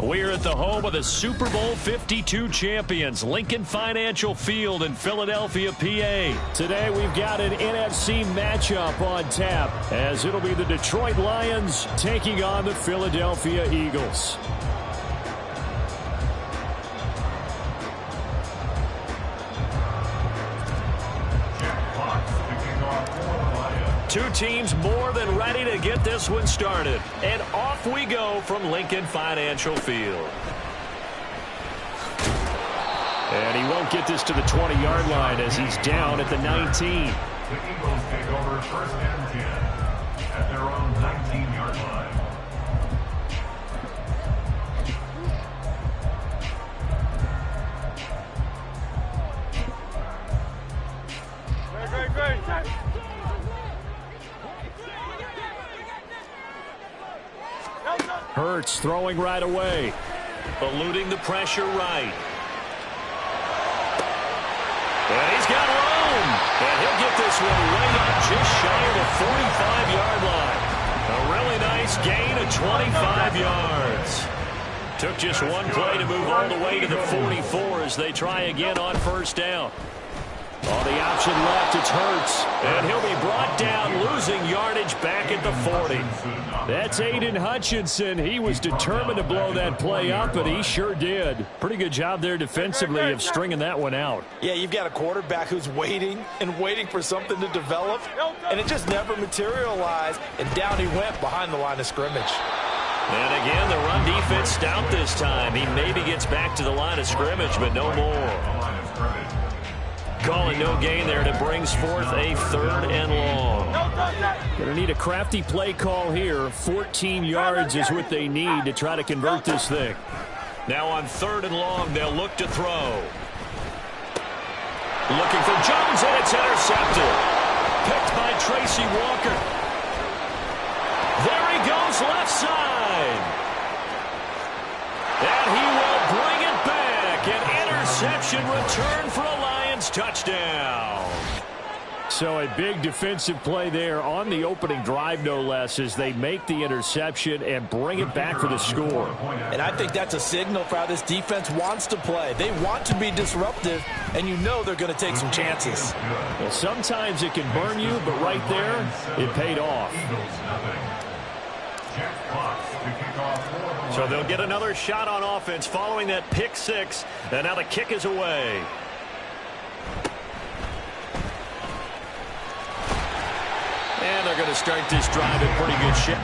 We're at the home of the Super Bowl 52 champions, Lincoln Financial Field in Philadelphia, PA. Today we've got an NFC matchup on tap, as it'll be the Detroit Lions taking on the Philadelphia Eagles. Two teams more than ready to get this one started. And off we go from Lincoln Financial Field. And he won't get this to the 20-yard line as he's down at the 19. The Eagles take over first and 10 at their own 19-yard line. Great. Hurts throwing right away. Eluding the pressure right. And he's got room. And he'll get this one way up just shy of the 45-yard line. A really nice gain of 25 yards. Took just one play to move all the way to the 44 as they try again on first down. On the option left, it's Hurts. And he'll be brought down, losing yardage back at the 40. That's Aiden Hutchinson. He was determined to blow that play up, and he sure did. Pretty good job there defensively of stringing that one out. Yeah, you've got a quarterback who's waiting and waiting for something to develop, and it just never materialized, and down he went behind the line of scrimmage. And again, the run defense stout this time. He maybe gets back to the line of scrimmage, but no more. Calling no gain there, and it brings forth a 3rd and long. Going to need a crafty play call here. 14 yards is what they need to try to convert this thing. Now on 3rd and long, they'll look to throw. Looking for Jones, and it's intercepted. Picked by Tracy Walker. There he goes, left side. And he will bring it back. An interception return for a Lions touchdown. So a big defensive play there on the opening drive, no less, as they make the interception and bring it back for the score. And I think that's a signal for how this defense wants to play. They want to be disruptive, and you know they're going to take some chances. Well, sometimes it can burn you, but right there, it paid off. So they'll get another shot on offense following that pick six, and now the kick is away. And they're going to start this drive in pretty good shape.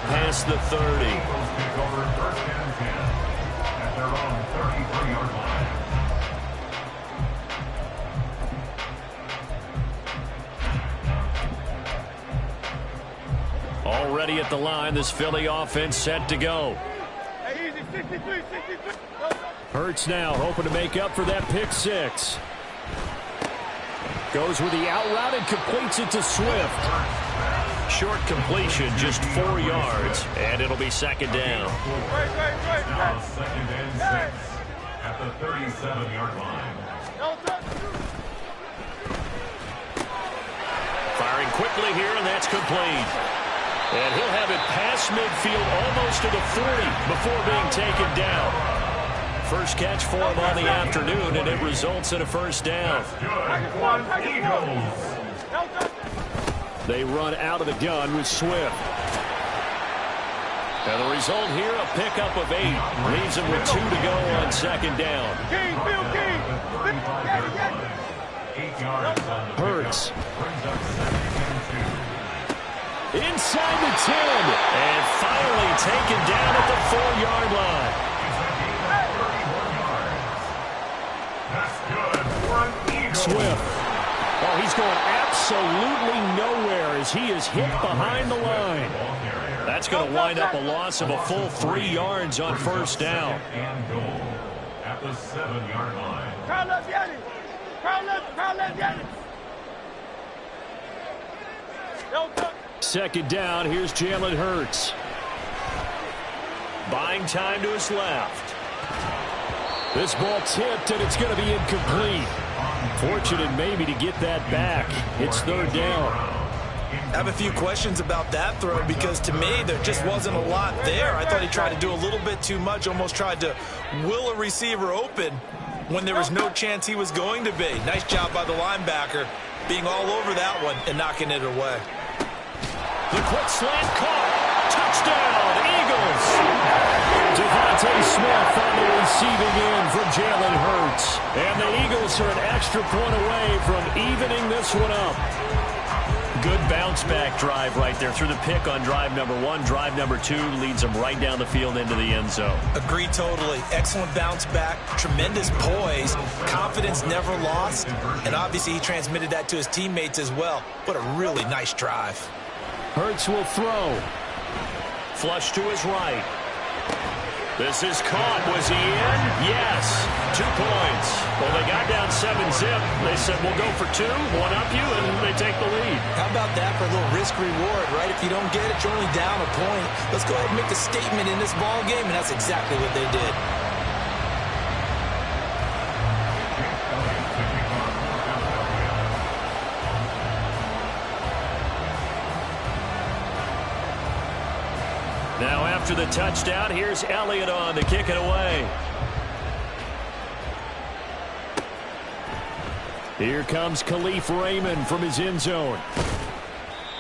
Past the 30. Already at the line, this Philly offense set to go. Hurts now, hoping to make up for that pick six. Goes with the out route and completes it to Swift. Short completion, just 4 yards, and it'll be second down. the 37-yard line. Firing quickly here, and that's complete. And he'll have it past midfield almost to the 40 before being taken down. First catch for him on the afternoon, and it results in a first down. They run out of the gun with Swift. And the result here, a pickup of 8. Leaves him with 2 to go on second down. Hurts. Inside the 10. And finally taken down at the 4-yard line. Swift. Oh, he's going absolutely nowhere as he is hit behind the line. That's going to wind up a loss of a full 3 yards on first down. And goal at the 7-yard line. Second down, here's Jalen Hurts. Buying time to his left. This ball tipped, and it's going to be incomplete. Fortunate maybe to get that back. It's third down. I have a few questions about that throw because to me there just wasn't a lot there. I thought he tried to do a little bit too much, almost tried to will a receiver open when there was no chance he was going to be. Nice job by the linebacker being all over that one and knocking it away. The quick slant caught. Touchdown, Eagles. Devontae Smith on the receiving end from Jalen Hurts. And the Eagles are an extra point away from evening this one up. Good bounce-back drive right there through the pick on drive number 1. Drive number 2 leads them right down the field into the end zone. Agreed totally. Excellent bounce back, tremendous poise, confidence never lost, and obviously he transmitted that to his teammates as well. What a really nice drive. Hurts will throw. Flush to his right. This is caught. Was he in? Yes. 2 points. Well, they got down 7-zip. They said, we'll go for 2, one up you, and they take the lead. How about that for a little risk-reward, right? If you don't get it, you're only down a point. Let's go ahead and make a statement in this ball game, and that's exactly what they did. Now after the touchdown, here's Elliott on to kick it away. Here comes Khalif Raymond from his end zone.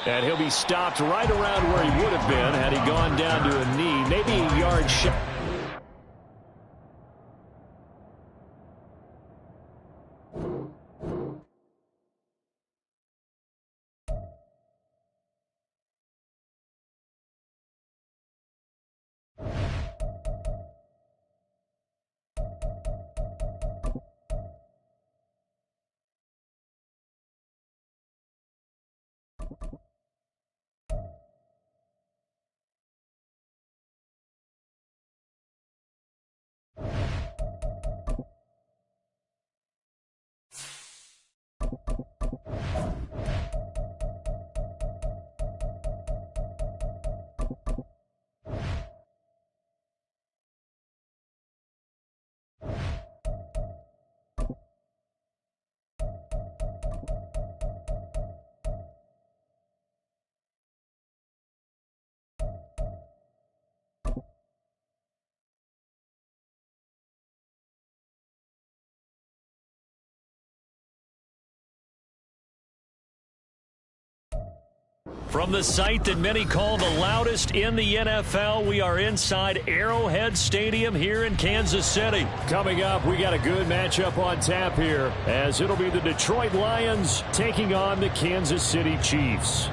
And he'll be stopped right around where he would have been had he gone down to a knee, maybe a yard shy. From the site that many call the loudest in the NFL, we are inside Arrowhead Stadium here in Kansas City. Coming up, we got a good matchup on tap here, as it'll be the Detroit Lions taking on the Kansas City Chiefs.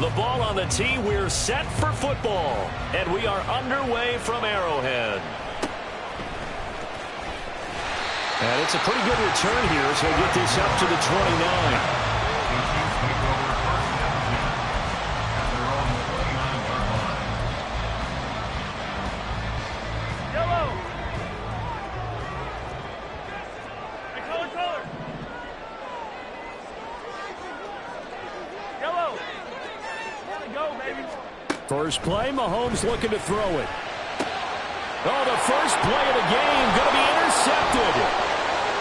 The ball on the tee. We're set for football, and we are underway from Arrowhead. And it's a pretty good return here, so we'll get this up to the 29. First play, Mahomes looking to throw it. Oh, the first play of the game going to be intercepted.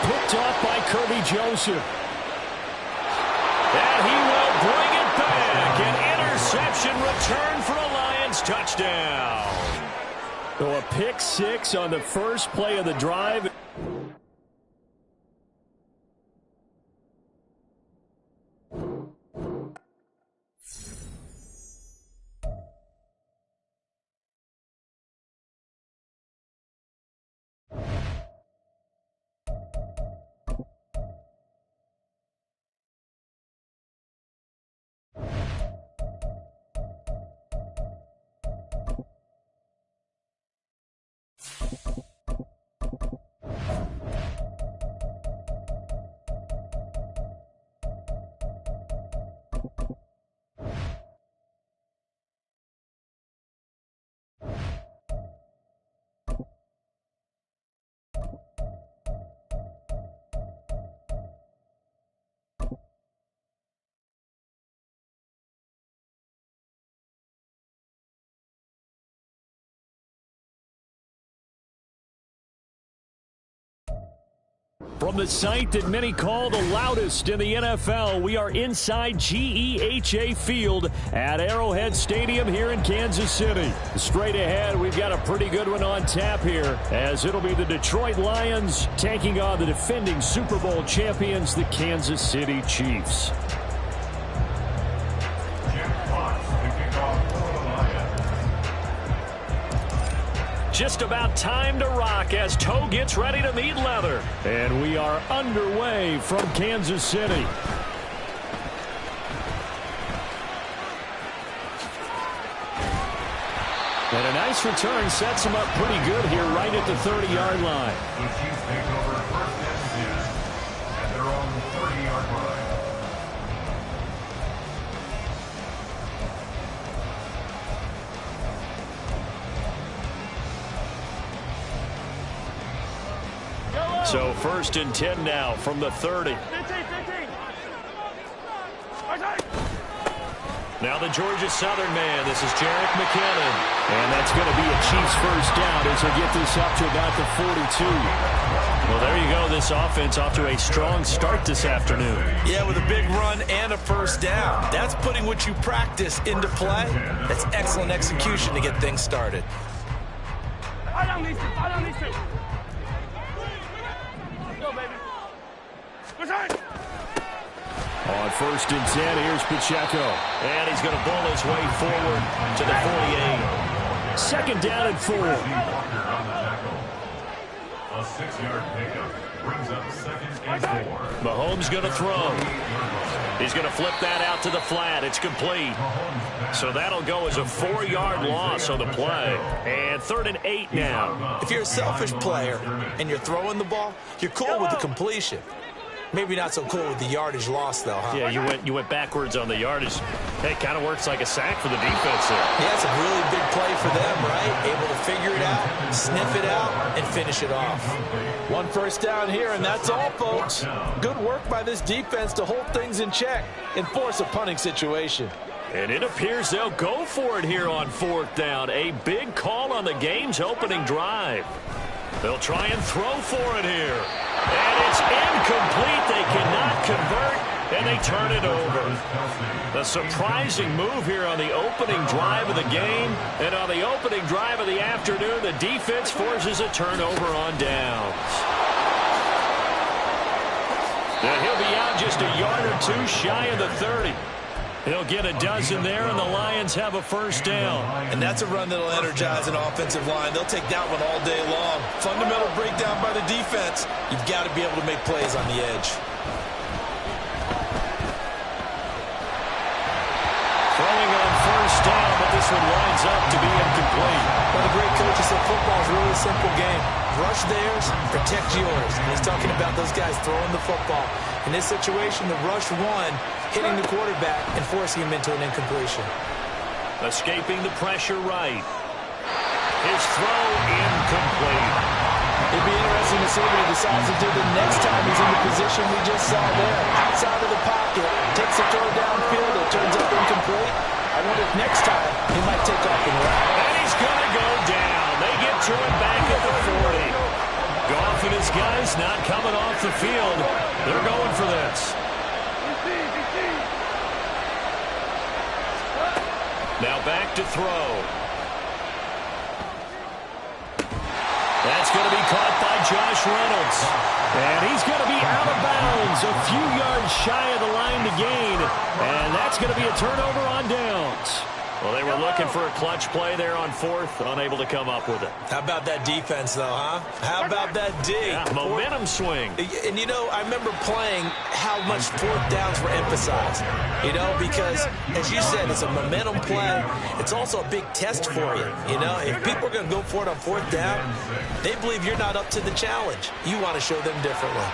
Picked off by Kirby Joseph. And he will bring it back. An interception return for a Lions touchdown. So a pick six on the first play of the drive. From the site that many call the loudest in the NFL, we are inside GEHA Field at Arrowhead Stadium here in Kansas City. Straight ahead, we've got a pretty good one on tap here, as it'll be the Detroit Lions taking on the defending Super Bowl champions, the Kansas City Chiefs. Just about time to rock as toe gets ready to meet leather. And we are underway from Kansas City. And a nice return sets him up pretty good here right at the 30-yard line. The Chiefs take over first and 10 at their own 30-yard line. So first and 10 now from the 30. 15. Now the Georgia Southern man. This is Jerick McKinnon. And that's going to be a Chiefs first down as they get this up to about the 42. Well, there you go. This offense off to a strong start this afternoon. Yeah, with a big run and a first down. That's putting what you practice into play. That's excellent execution to get things started. On first and 10, here's Pacheco. And he's going to bull his way forward to the 48. Second down and 4. A 6-yard pickup brings up second and 4. Mahomes going to throw. He's going to flip that out to the flat. It's complete. So that'll go as a 4-yard loss on the play. And third and 8 now. If you're a selfish player and you're throwing the ball, you're cool with the completion. Maybe not so cool with the yardage loss, though, huh? Yeah, you went backwards on the yardage. Hey, it kind of works like a sack for the defense there. Yeah, it's a really big play for them, right? Able to figure it out, sniff it out, and finish it off. One first down here, and that's all, folks. Good work by this defense to hold things in check and force a punting situation. And it appears they'll go for it here on fourth down. A big call on the game's opening drive. They'll try and throw for it here. And it's incomplete. They cannot convert, and they turn it over. A surprising move here on the opening drive of the game. And on the opening drive of the afternoon, the defense forces a turnover on downs. And he'll be out just a yard or two shy of the 30. He'll get a dozen there, and the Lions have a first down. And that's a run that'll energize an offensive line. They'll take that one all day long. Fundamental breakdown by the defense. You've got to be able to make plays on the edge. Throwing on first down, but this one winds up to be incomplete. Well, the great coach said football is really a simple game. Rush theirs, protect yours. And he's talking about those guys throwing the football. In this situation, the rush won, hitting the quarterback and forcing him into an incompletion. Escaping the pressure right. His throw incomplete. It'd be interesting to see what he decides to do the next time he's in the position we just saw there. Outside of the pocket, takes a throw downfield, it turns up incomplete. I wonder if next time he might take a off the field. They're going for this. Now back to throw. That's going to be caught by Josh Reynolds. And he's going to be out of bounds, a few yards shy of the line to gain. And that's going to be a turnover on downs. Well, they were looking for a clutch play there on fourth, unable to come up with it. How about that defense, though, huh? How about that D? Yeah, momentum swing. And, you know, I remember playing how much fourth downs were emphasized, you know, because, as you said, it's a momentum play. It's also a big test for you, you know. If people are going to go for it on fourth down, they believe you're not up to the challenge. You want to show them differently.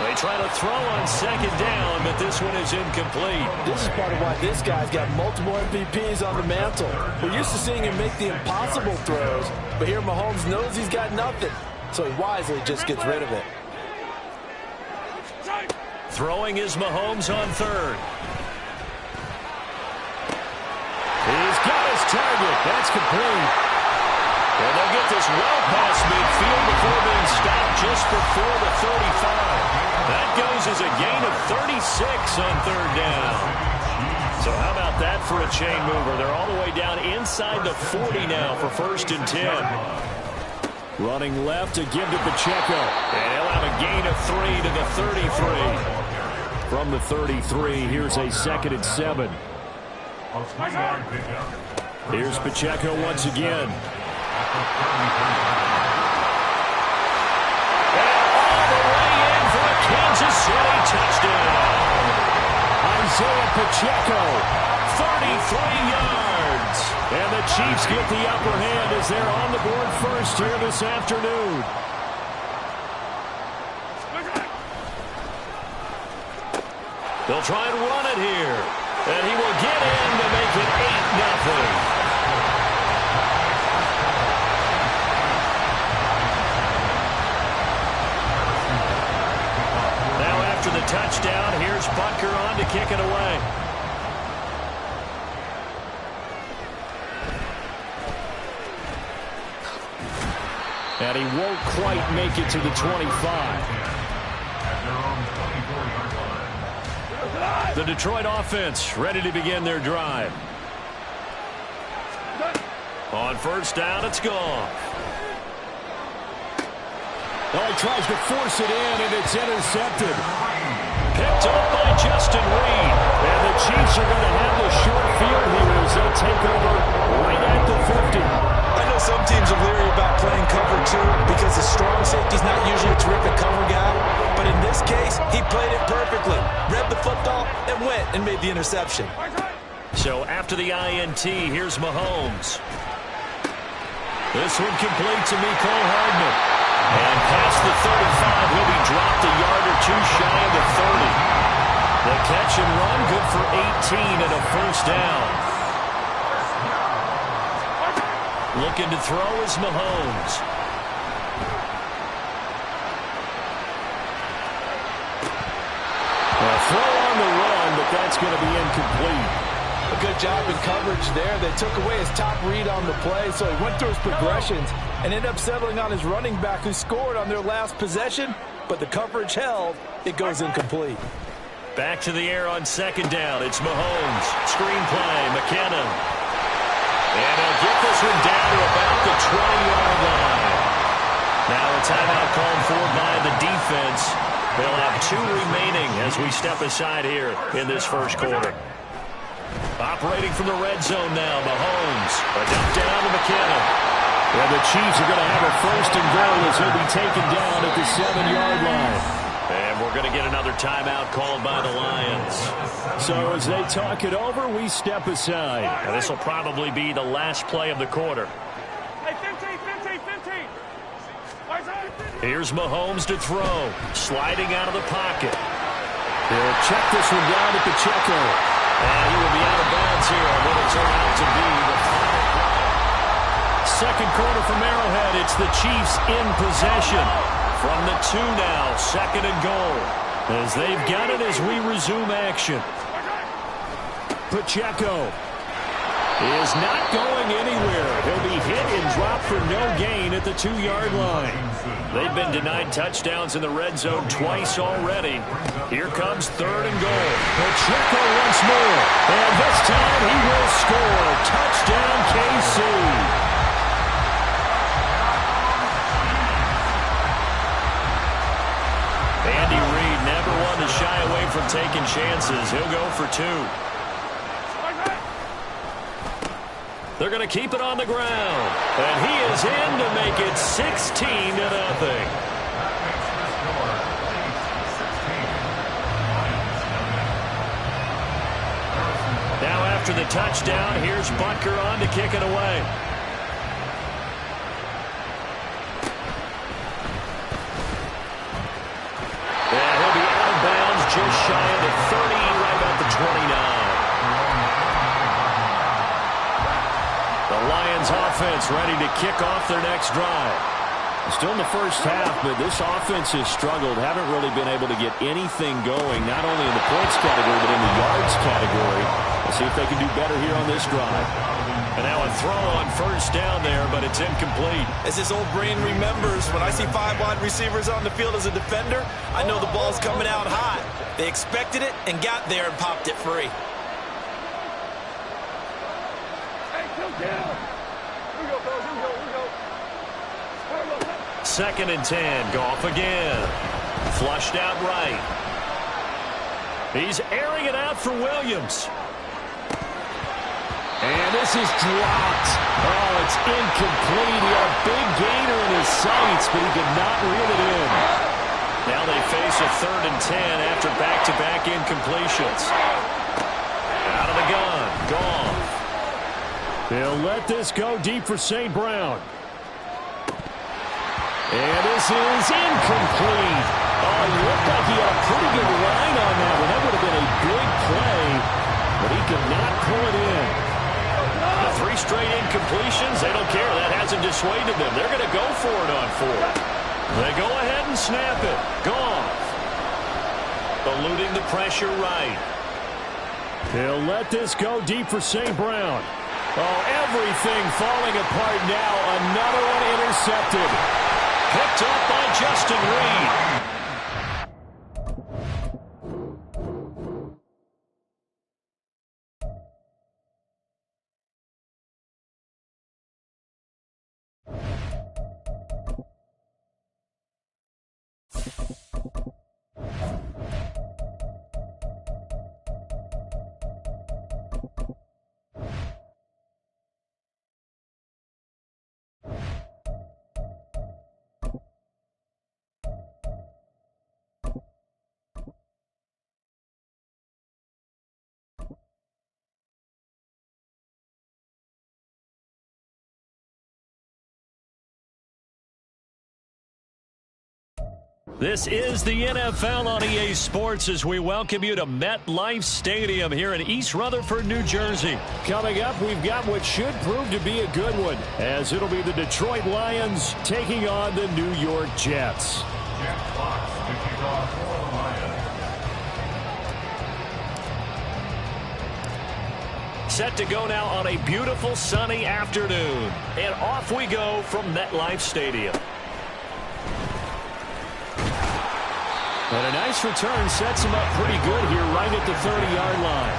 They try to throw on second down, but this one is incomplete. This is part of why this guy's got multiple MVPs on the mantle. We're used to seeing him make the impossible throws, but here Mahomes knows he's got nothing, so he wisely just gets rid of it. Throwing is Mahomes on third. He's got his target. That's complete. And they'll get this well past midfield before being stopped just before the 35. That goes as a gain of 36 on third down. So how about that for a chain mover? They're all the way down inside the 40 now for 1st and 10. Running left to give to Pacheco. And he'll have a gain of 3 to the 33. From the 33, here's a 2nd and 7. Here's Pacheco once again. All the way in for a Kansas City touchdown. Isaiah Pacheco, 33 yards. And the Chiefs get the upper hand as they're on the board first here this afternoon. They'll try and run it here. And he will get in to make it 8-0. The touchdown. Here's Butker on to kick it away. And he won't quite make it to the 25. The Detroit offense ready to begin their drive. On first down, it's gone. Oh, he tries to force it in, and it's intercepted. Picked up by Justin Reed. And the Chiefs are going to have the short field here as they take over right at the 50. I know some teams are leery about playing cover 2 because the strong safety's not usually a terrific cover guy. But in this case, he played it perfectly. Read the football and went and made the interception. So after the INT, here's Mahomes. This one complete to Mecole Hardman. And past the 35, he'll be dropped a yard or two shy of the 30. The catch and run, good for 18 and a first down. Looking to throw is Mahomes. A throw on the run, but that's going to be incomplete. A good job in coverage there. They took away his top read on the play, so he went through his progressions and ended up settling on his running back who scored on their last possession, but the coverage held. It goes incomplete. Back to the air on second down. It's Mahomes. Screen play, McKinnon. And he'll get this one down to about the 20-yard line. Now a timeout called for by the defense. They'll have 2 remaining as we step aside here in this first quarter. Operating from the red zone now, Mahomes. A dump down to McKinnon. And the Chiefs are going to have a 1st and goal as he'll be taken down at the 7-yard line. And we're going to get another timeout called by the Lions. So as they talk it over, we step aside. And this will probably be the last play of the quarter. Hey, 15. Here's Mahomes to throw. Sliding out of the pocket. He'll check this one down to Pacheco. And he will be out of bounds here on what will turn out to be the final play. Second quarter from Arrowhead. It's the Chiefs in possession. From the 2 now, 2nd and goal. As they've got it as we resume action. Pacheco. is not going anywhere. He'll be hit and dropped for no gain at the 2-yard line. They've been denied touchdowns in the red zone twice already. Here comes 3rd and goal. Pacheco once more. And this time he will score. Touchdown, KC. Andy Reid never one to shy away from taking chances. He'll go for 2. They're going to keep it on the ground. And he is in to make it 16-0. Now after the touchdown, here's Butker on to kick it away. And he'll be out of bounds just shy of the 30, right about the 29. The Lions offense ready to kick off their next drive. Still in the first half, but this offense has struggled. Haven't really been able to get anything going, not only in the points category, but in the yards category. Let's see if they can do better here on this drive. And now a throw on 1st down there, but it's incomplete. As his old brain remembers, when I see 5 wide receivers on the field as a defender, I know the ball's coming out hot. They expected it and got there and popped it free. 2nd and 10. Goff again. Flushed out right. He's airing it out for Williams. And this is dropped. Oh, it's incomplete. He had a big gainer in his sights, but he could not reel it in. Now they face a 3rd and 10 after back-to-back incompletions. Out of the gun. Goff. They'll let this go deep for St. Brown. And this is incomplete. Oh, he looked like he had a pretty good line on that one. That would have been a big play, but he could not pull it in. The 3 straight incompletions, they don't care. That hasn't dissuaded them. They're going to go for it on 4th. They go ahead and snap it. Goff. Eluding the pressure right. He'll let this go deep for St. Brown. Oh, everything falling apart now. Another one intercepted. Picked up by Justin Reed. This is the NFL on EA Sports as we welcome you to MetLife Stadium here in East Rutherford, New Jersey. Coming up, we've got what should prove to be a good one, as it'll be the Detroit Lions taking on the New York Jets. Set to go now on a beautiful sunny afternoon. And off we go from MetLife Stadium. And a nice return sets him up pretty good here right at the 30-yard line.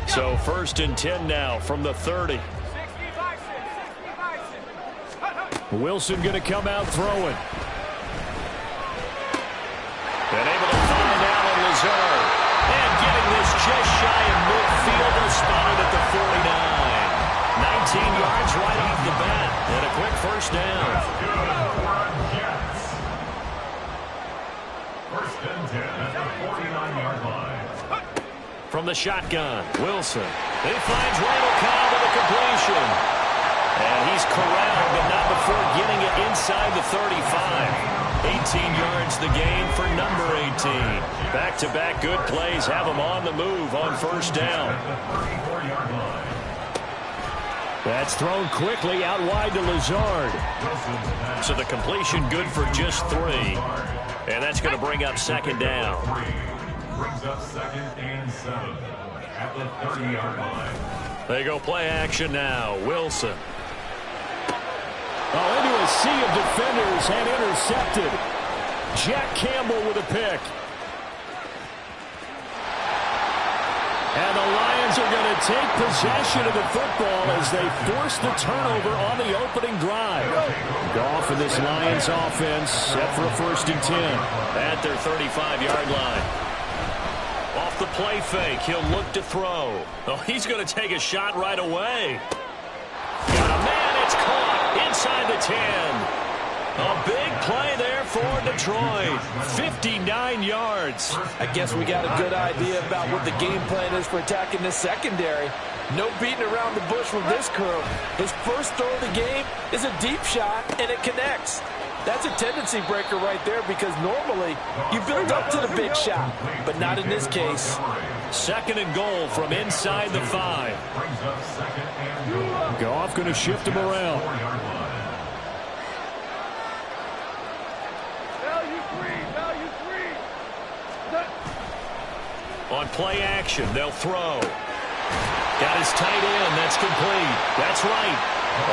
So 1st and 10 now from the 30. Wilson going to come out throwing. And able to find Allen Lazard. And getting this just shy of midfield. They'll spot it at the 49. 19 yards right off the bat. And a quick 1st down. 1st and 10 at the 49-yard line. From the shotgun, Wilson. He finds Randall Cobb with a completion. And he's corralled, but not before getting it inside the 35. 18 yards the gain for number 18. Back-to-back good plays have him on the move on 1st down. That's thrown quickly out wide to Lazard. So the completion good for just 3. And that's going to bring up second down. Brings up 2nd and 7 at the 30-yard line. They go play action now. Wilson. Oh, into a sea of defenders and intercepted. Jack Campbell with a pick. And the Lions are going to take possession of the football as they force the turnover on the opening drive. Goff in this Lions offense set for a 1st and 10 at their 35-yard line. Off the play fake, he'll look to throw. Oh, he's going to take a shot right away. Got a man, it's caught inside the 10. A big play there for Detroit. 59 yards. I guess we got a good idea about what the game plan is for attacking this secondary. No beating around the bush from this crew. His first throw of the game is a deep shot, and it connects. That's a tendency breaker right there because normally you build up to the big shot, but not in this case. 2nd and goal from inside the 5. Goff going to shift him around. On play action, they'll throw. Got his tight end. That's complete. That's right.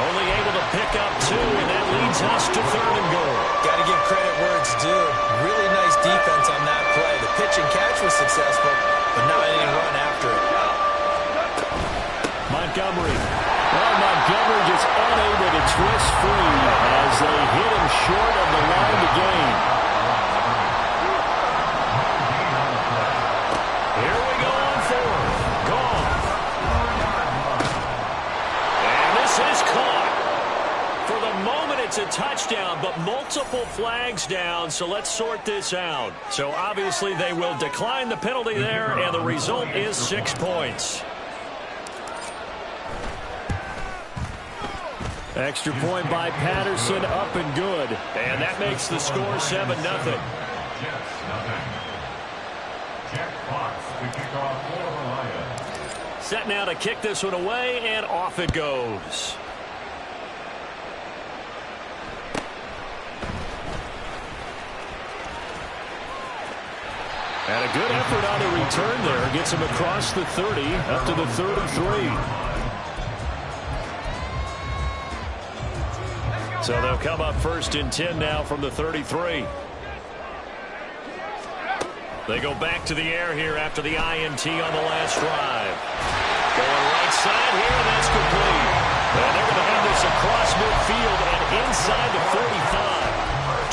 Only able to pick up 2, and that leads us to 3rd and goal. Got to give credit where it's due. Really nice defense on that play. The pitch and catch was successful, but not any run after it. Montgomery. Well, Montgomery just unable to twist free as they hit him short of the line to gain. Here we go on 4th. Gone. And this is caught. For the moment, it's a touchdown, but multiple flags down, so let's sort this out. So obviously they will decline the penalty there, and the result is 6 points. Extra point by Patterson, up and good. And that makes the score 7-0. Set now to kick this one away, and off it goes. And a good effort on the return there. Gets him across the 30, up to the 33. So they'll come up 1st and 10 now from the 33. They go back to the air here after the INT on the last drive. Going right side here, and that's complete. And they're going to have this across midfield and inside the 45.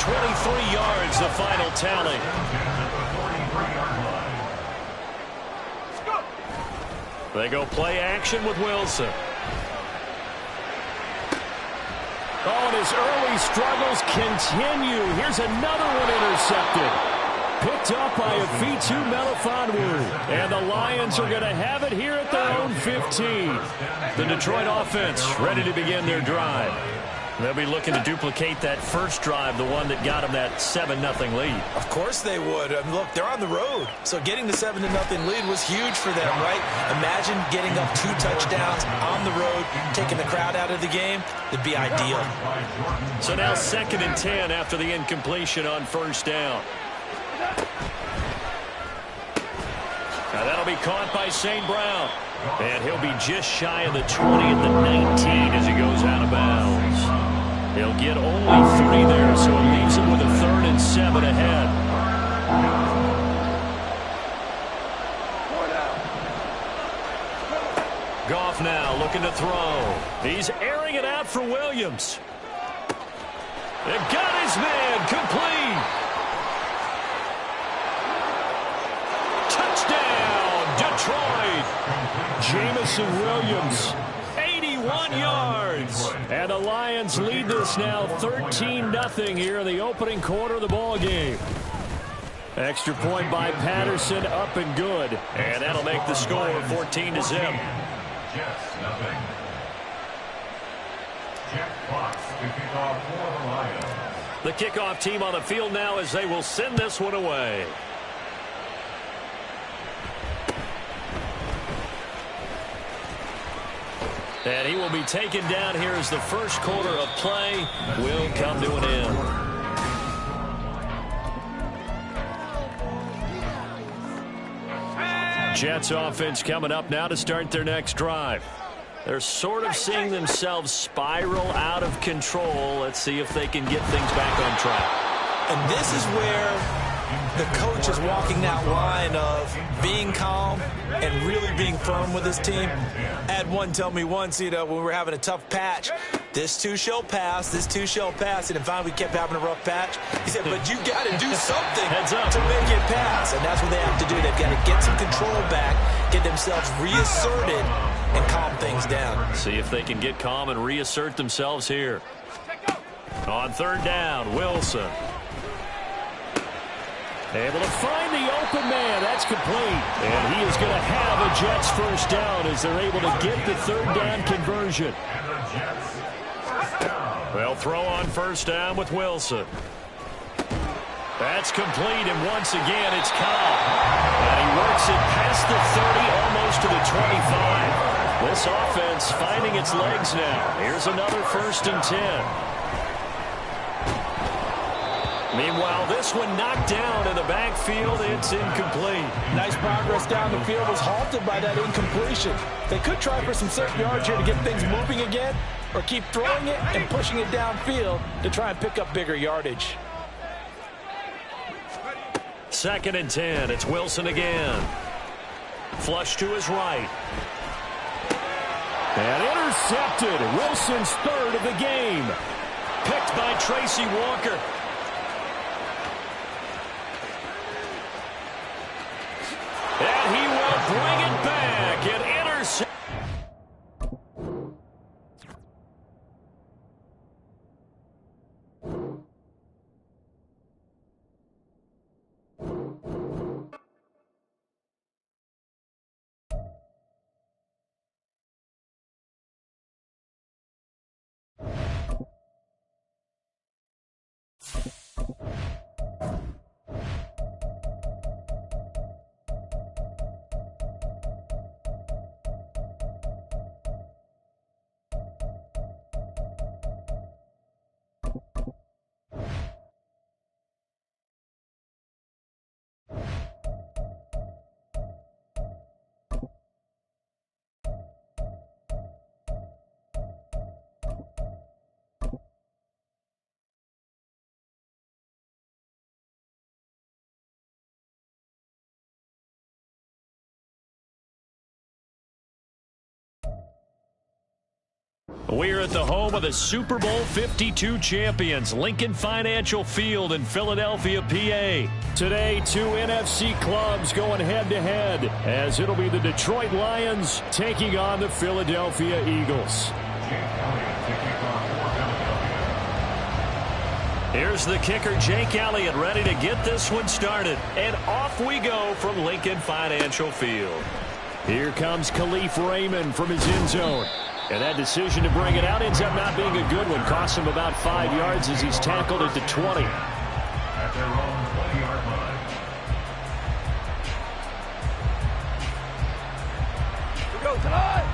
23 yards, the final tally. They go play action with Wilson. Oh, and his early struggles continue. Here's another one intercepted. Picked up by a V2 Melifonwu. And the Lions are going to have it here at their own 15. The Detroit offense ready to begin their drive. They'll be looking to duplicate that first drive, the one that got them that 7-0 lead. Of course they would. Look, they're on the road. So getting the 7-0 lead was huge for them, right? Imagine getting up 2 touchdowns on the road, taking the crowd out of the game. It'd be ideal. So now 2nd and 10 after the incompletion on 1st down. Now that'll be caught by St. Brown. And he'll be just shy of the 20 at the 19 as he goes out of bounds. He'll get only 3 there, so it leaves him with a 3rd and 7 ahead. Goff now looking to throw. He's airing it out for Williams. They got his man complete. Touchdown, Detroit. Jamison Williams, 81 yards. And the Lions lead this now 13-0 here in the opening quarter of the ball game. Extra point by Patterson, up and good. And that'll make the score 14-0. The kickoff team on the field now as they will send this one away. And he will be taken down here as the first quarter of play will come to an end. Jets offense coming up now to start their next drive. They're sort of seeing themselves spiral out of control. Let's see if they can get things back on track. And this is where the coach is walking that line of being calm and really being firm with his team. I had one tell me once, when we were having a tough patch, this too shall pass, this too shall pass. And finally we kept having a rough patch. He said, but you got to do something to make it pass. And that's what they have to do. They've got to get some control back, get themselves reasserted, and calm things down. See if they can get calm and reassert themselves here. On third down, Wilson. Able to find the open man. That's complete. And he is going to have a Jets first down as they're able to get the third down conversion. They'll throw on first down with Wilson. That's complete, and once again, it's Cobb. And he works it past the 30, almost to the 25. This offense finding its legs now. Here's another 1st and 10. Meanwhile, this one knocked down in the backfield. It's incomplete. Nice progress down the field was halted by that incompletion. They could try for some certain yards here to get things moving again, or keep throwing it and pushing it downfield to try and pick up bigger yardage. 2nd and 10. It's Wilson again. Flush to his right. And intercepted. Wilson's 3rd of the game. Picked by Tracy Walker. And he will bring it back. An interception. We're at the home of the Super Bowl 52 champions, Lincoln Financial Field in Philadelphia, PA. Today, 2 NFC clubs going head-to-head, as it'll be the Detroit Lions taking on the Philadelphia Eagles. Here's the kicker, Jake Elliott, ready to get this one started. And off we go from Lincoln Financial Field. Here comes Khalif Raymond from his end zone. And that decision to bring it out ends up not being a good one. Costs him about 5 yards as he's tackled at the 20. At their own 20-yard line. Here we go, tonight.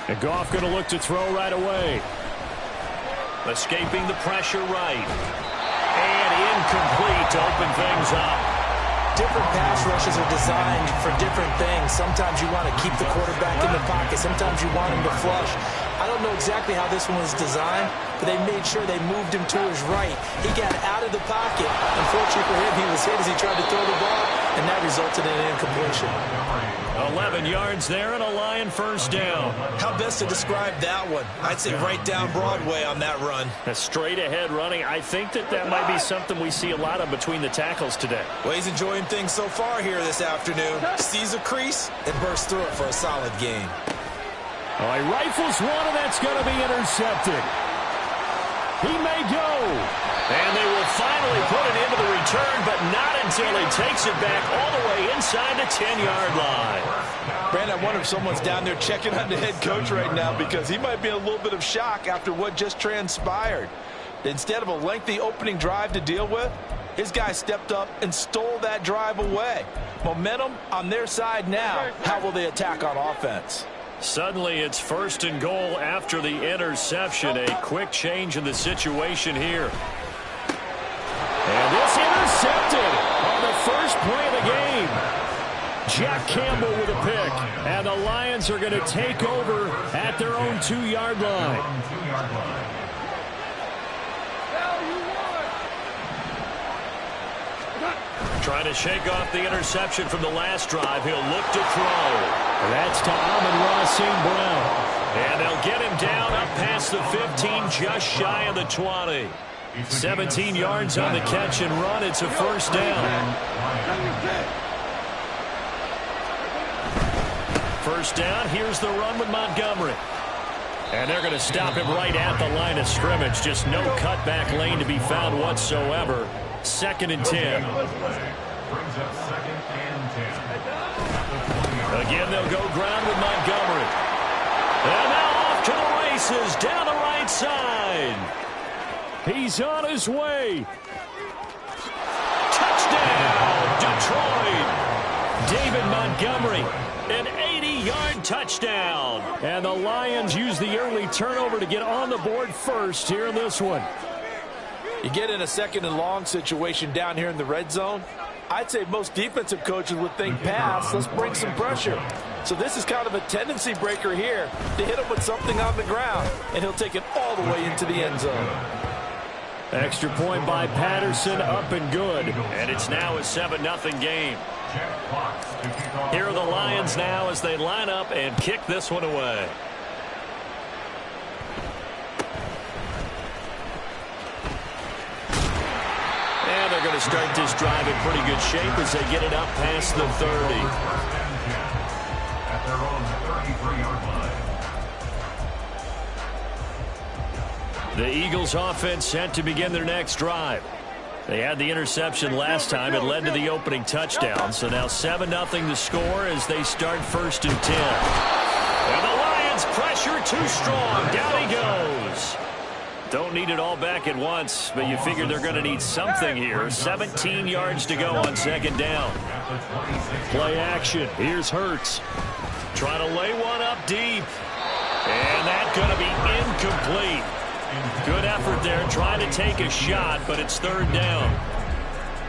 And Goff going to look to throw right away. Escaping the pressure right. And incomplete to open things up. Different pass rushes are designed for different things. Sometimes you want to keep the quarterback in the pocket. Sometimes you want him to flush. I don't know exactly how this one was designed, but they made sure they moved him to his right. He got out of the pocket. Unfortunately for him, he was hit as he tried to throw the ball, and that resulted in an incompletion. 11 yards there and a Lion first down. How best to describe that one? I'd say right down Broadway on that run. A straight ahead running. I think that might be something we see a lot of between the tackles today. Well, he's enjoying things so far here this afternoon. Sees a crease and bursts through it for a solid gain. Oh, he rifles one, and that's going to be intercepted. He may go. And they will finally put it into the return, but not until he takes it back all the way inside the 10-yard line. Brandon, I wonder if someone's down there checking on the head coach right now, because he might be in a little bit of shock after what just transpired. Instead of a lengthy opening drive to deal with, his guy stepped up and stole that drive away. Momentum on their side now. How will they attack on offense? Suddenly it's 1st and goal after the interception. A quick change in the situation here. And this intercepted on the first play of the game. Jack Campbell with a pick. And the Lions are going to take over at their own 2-yard line. Trying to shake off the interception from the last drive. He'll look to throw. That's to Amon-Ra St. Brown. And they'll get him down up past the 15, just shy of the 20. 17 yards on the catch and run. It's a first down. First down. Here's the run with Montgomery. And they're going to stop him right at the line of scrimmage. Just no cutback lane to be found whatsoever. 2nd and 10. Again, they'll go ground with Montgomery. And now off to the races down the right side. He's on his way. Touchdown, Detroit. David Montgomery, an 80-yard touchdown. And the Lions use the early turnover to get on the board first here in this one. You get in a 2nd and long situation down here in the red zone, I'd say most defensive coaches would think pass, let's bring some pressure. So this is kind of a tendency breaker here to hit him with something on the ground, and he'll take it all the way into the end zone. Extra point by Patterson, up and good. And it's now a 7-0 game. Here are the Lions now as they line up and kick this one away. And they're going to start this drive in pretty good shape as they get it up past the 30. At their own 33-yard line. The Eagles offense set to begin their next drive. They had the interception last time. It led to the opening touchdown. So now 7-0 the score as they start 1st and 10. And the Lions pressure too strong. Down he goes. Don't need it all back at once, but you figure they're going to need something here. 17 yards to go on 2nd down. Play action. Here's Hurts. Trying to lay one up deep. And that's going to be incomplete. Good effort there, trying to take a shot, but it's 3rd down.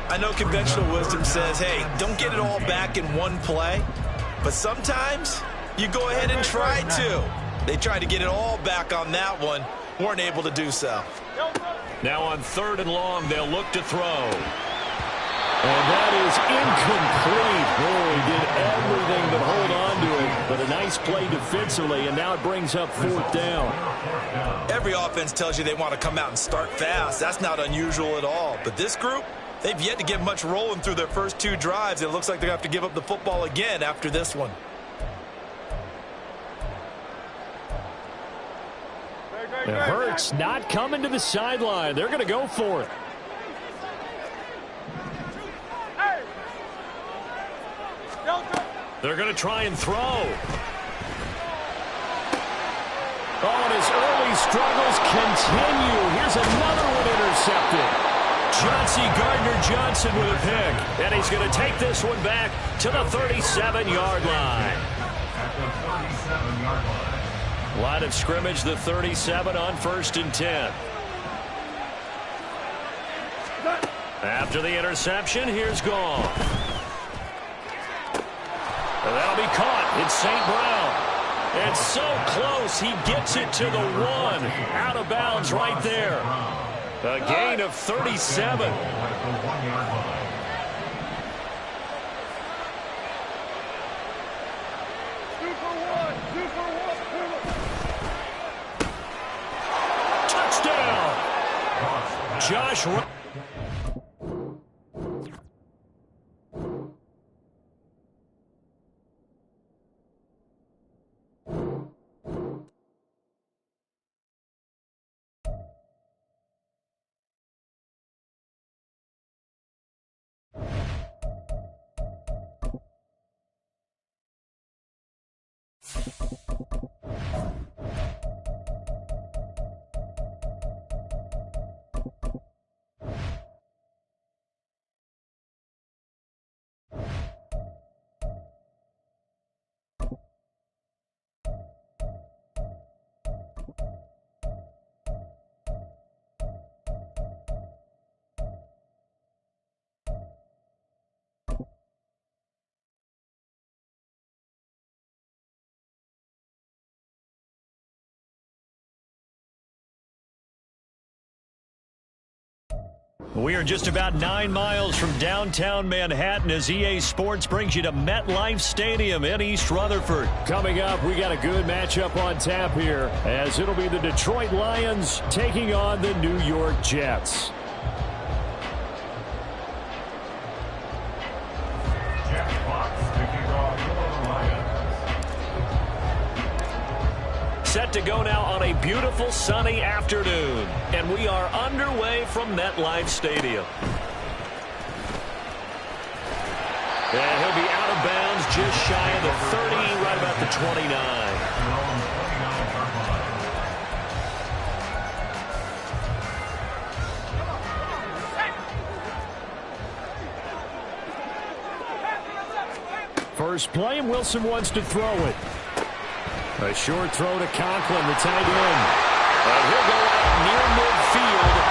I know conventional wisdom says, hey, don't get it all back in one play. But sometimes you go ahead and try to. They tried to get it all back on that one. Weren't able to do so. Now on 3rd and long, they'll look to throw. And that is incomplete. Boy, he did everything but hold on to it. But a nice play defensively, and now it brings up 4th down. Every offense tells you they want to come out and start fast. That's not unusual at all. But this group, they've yet to get much rolling through their first 2 drives. It looks like they're going to have to give up the football again after this one. And Hurts not coming to the sideline. They're going to go for it. They're going to try and throw. Oh, and his early struggles continue. Here's another one intercepted. Chauncey Gardner-Johnson with a pick. And he's going to take this one back to the 37-yard line. At the 37-yard line. Line of scrimmage, the 37 on 1st and 10. After the interception, here's Gone. And that'll be caught. It's St. Brown. It's so close. He gets it to the 1. Out of bounds right there. A gain of 37. At the 1-yard line. Touchdown. Josh. We are just about 9 miles from downtown Manhattan as EA Sports brings you to MetLife Stadium in East Rutherford. Coming up, we got a good matchup on tap here as it'll be the Detroit Lions taking on the New York Jets. Set to go now on a beautiful sunny afternoon. And we are underway from MetLife Stadium. And he'll be out of bounds just shy of the 30, right about the 29. First play, and Wilson wants to throw it. A short throw to Conklin, the tight end. And he'll go out near midfield.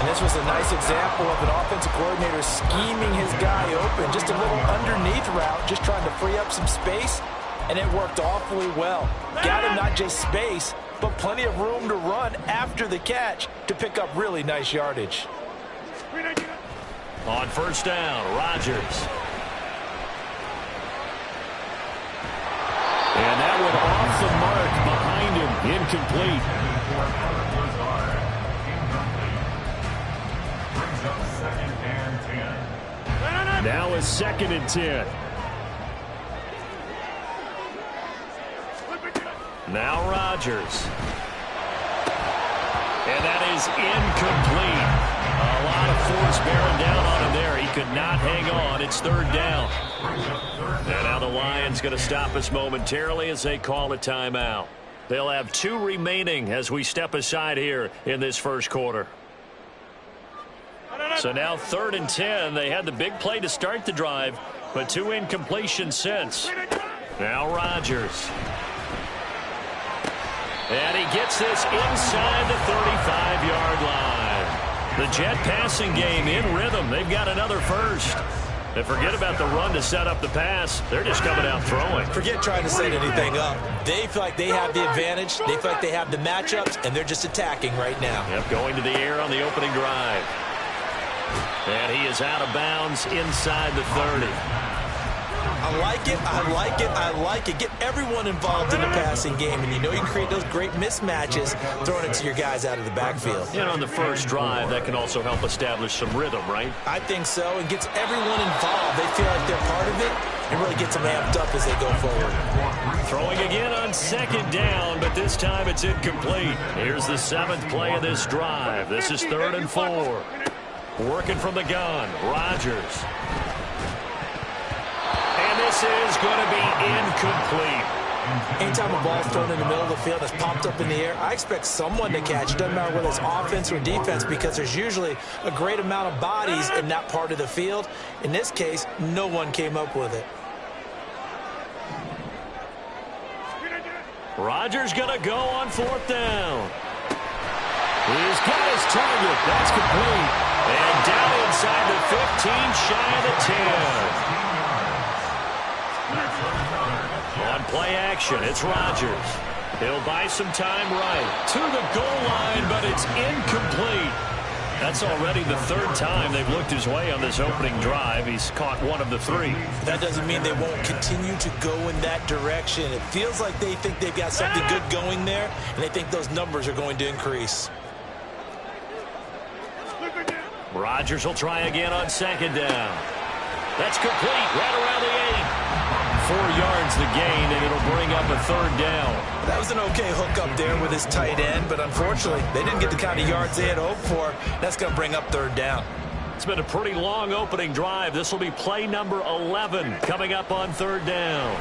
This was a nice example of an offensive coordinator scheming his guy open. Just a little underneath route, just trying to free up some space, and it worked awfully well. Got him not just space, but plenty of room to run after the catch to pick up really nice yardage. On first down, Rodgers. And that one off the mark behind him, incomplete. Now is 2nd and 10. Now Rodgers. And that is incomplete. A lot of force bearing down on him there. He could not hang on. It's 3rd down. And now the Lions going to stop us momentarily as they call a timeout. They'll have 2 remaining as we step aside here in this first quarter. So now 3rd and 10. They had the big play to start the drive, but 2 incompletions since. Now Rodgers. And he gets this inside the 35-yard line. The Jet passing game in rhythm. They've got another first. And forget about the run to set up the pass. They're just coming out throwing. Forget trying to set anything up. They feel like they have the advantage. They feel like they have the matchups, and they're just attacking right now. Yep, going to the air on the opening drive. And he is out of bounds inside the 30. I like it, I like it, I like it. Get everyone involved in the passing game, and you know you can create those great mismatches throwing it to your guys out of the backfield. And on the first drive, that can also help establish some rhythm, right? I think so, and gets everyone involved. They feel like they're part of it, and really gets them amped up as they go forward. Throwing again on 2nd down, but this time it's incomplete. Here's the 7th play of this drive. This is 3rd and 4. Working from the gun, Rodgers. And this is going to be incomplete. Anytime a ball's thrown in the middle of the field that's popped up in the air, I expect someone to catch. It doesn't matter whether it's offense or defense, because there's usually a great amount of bodies in that part of the field. In this case, no one came up with it. Rodgers going to go on 4th down. He's got his target. That's complete. And down inside the 15, shy of the 10. On play action, it's Rodgers. He'll buy some time right to the goal line, but it's incomplete. That's already the 3rd time they've looked his way on this opening drive. He's caught 1 of the 3. That doesn't mean they won't continue to go in that direction. It feels like they think they've got something good going there, and they think those numbers are going to increase. Rodgers will try again on 2nd down. That's complete, right around the 8. 4 yards the gain, and it'll bring up a 3rd down. That was an okay hook up there with his tight end, but unfortunately, they didn't get the kind of yards they had hoped for. That's going to bring up 3rd down. It's been a pretty long opening drive. This will be play number 11 coming up on 3rd down.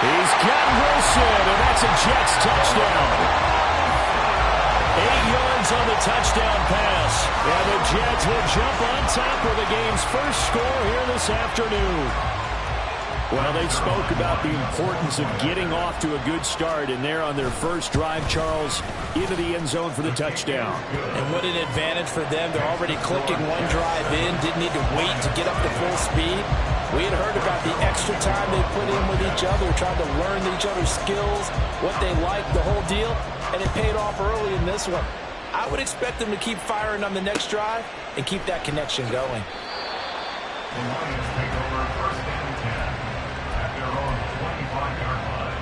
He's got Wilson, and that's a Jets touchdown. 8 yards Lions on the touchdown pass. And the Jets will jump on top of the game's first score here this afternoon. Well, they spoke about the importance of getting off to a good start, and they're on their first drive, Charles, into the end zone for the touchdown. And what an advantage for them. They're already clicking one drive in, didn't need to wait to get up to full speed. We had heard about the extra time they put in with each other, trying to learn each other's skills, what they like, the whole deal, and it paid off early in this one. I would expect them to keep firing on the next drive and keep that connection going. The Lions take over first and 10 at their own 25-yard line.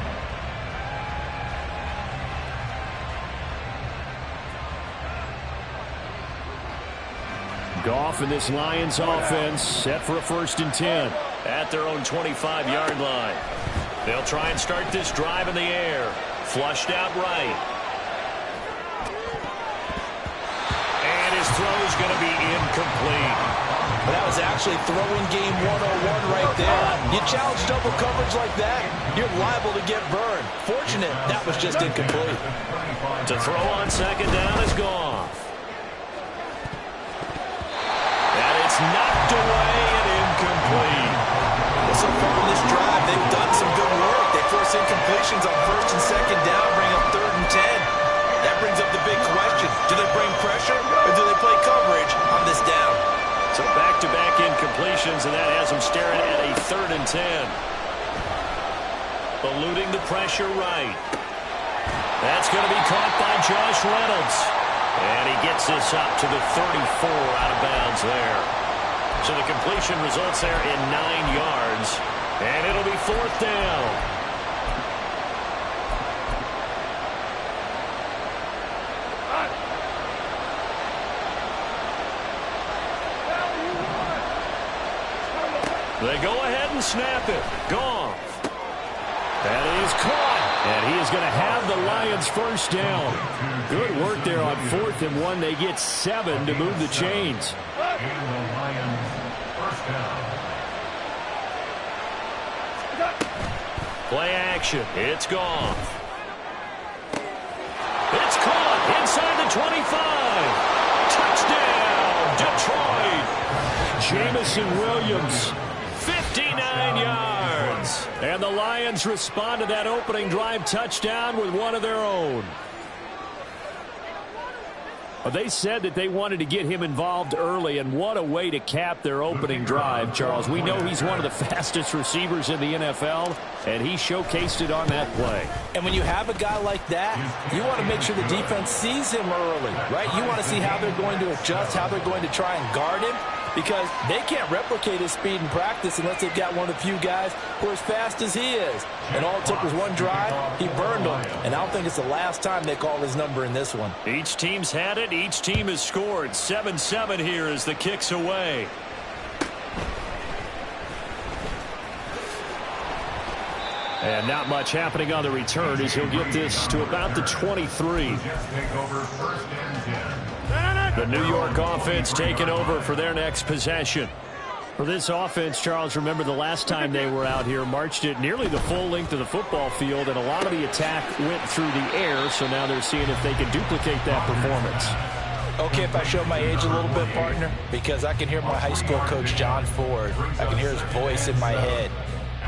Goff and this Lions offense set for a 1st and 10 at their own 25-yard line. They'll try and start this drive in the air. Flushed out right. And his throw is going to be incomplete. That was actually throwing game 101 right there. You challenge double coverage like that, you're liable to get burned. Fortunate, that was just incomplete. To throw on 2nd down is Goff. And it's knocked away and incomplete. Well, so far in this drive, they've done some good work. They force incompletions on 1st and 2nd down, bring up 3rd and 10. That brings up the big question. Do they bring pressure or do they play coverage on this down? So back-to-back incompletions, and that has them staring at a 3rd and 10. Eluding the pressure right. That's going to be caught by Josh Reynolds. And he gets this up to the 34 out of bounds there. So the completion results there in 9 yards. And it'll be 4th down. They go ahead and snap it. Goff. That is caught. And he is going to have the Lions 1st down. Good work there on 4th and 1. They get 7 to move the chains. And the Lions 1st down. Play action. It's Goff. It's caught inside the 25. Touchdown, Detroit. Jamison Williams. 59 yards. And the Lions respond to that opening drive touchdown with one of their own. Well, they said that they wanted to get him involved early, and what a way to cap their opening drive, Charles. We know he's one of the fastest receivers in the NFL, and he showcased it on that play. And when you have a guy like that, you want to make sure the defense sees him early, right? You want to see how they're going to adjust, how they're going to try and guard him, because they can't replicate his speed in practice unless they've got one of the few guys who are as fast as he is. And all it took was one drive. He burned them. And I don't think it's the last time they call his number in this one. Each team's had it. Each team has scored. 7-7 here as the kick's away. And not much happening on the return as he'll get this to about the 23. The New York offense taking over for their next possession. For this offense, Charles, remember the last time they were out here, marched it nearly the full length of the football field, and a lot of the attack went through the air, so now they're seeing if they can duplicate that performance. Okay, if I show my age a little bit, partner, because I can hear my high school coach, John Ford. I can hear his voice in my head.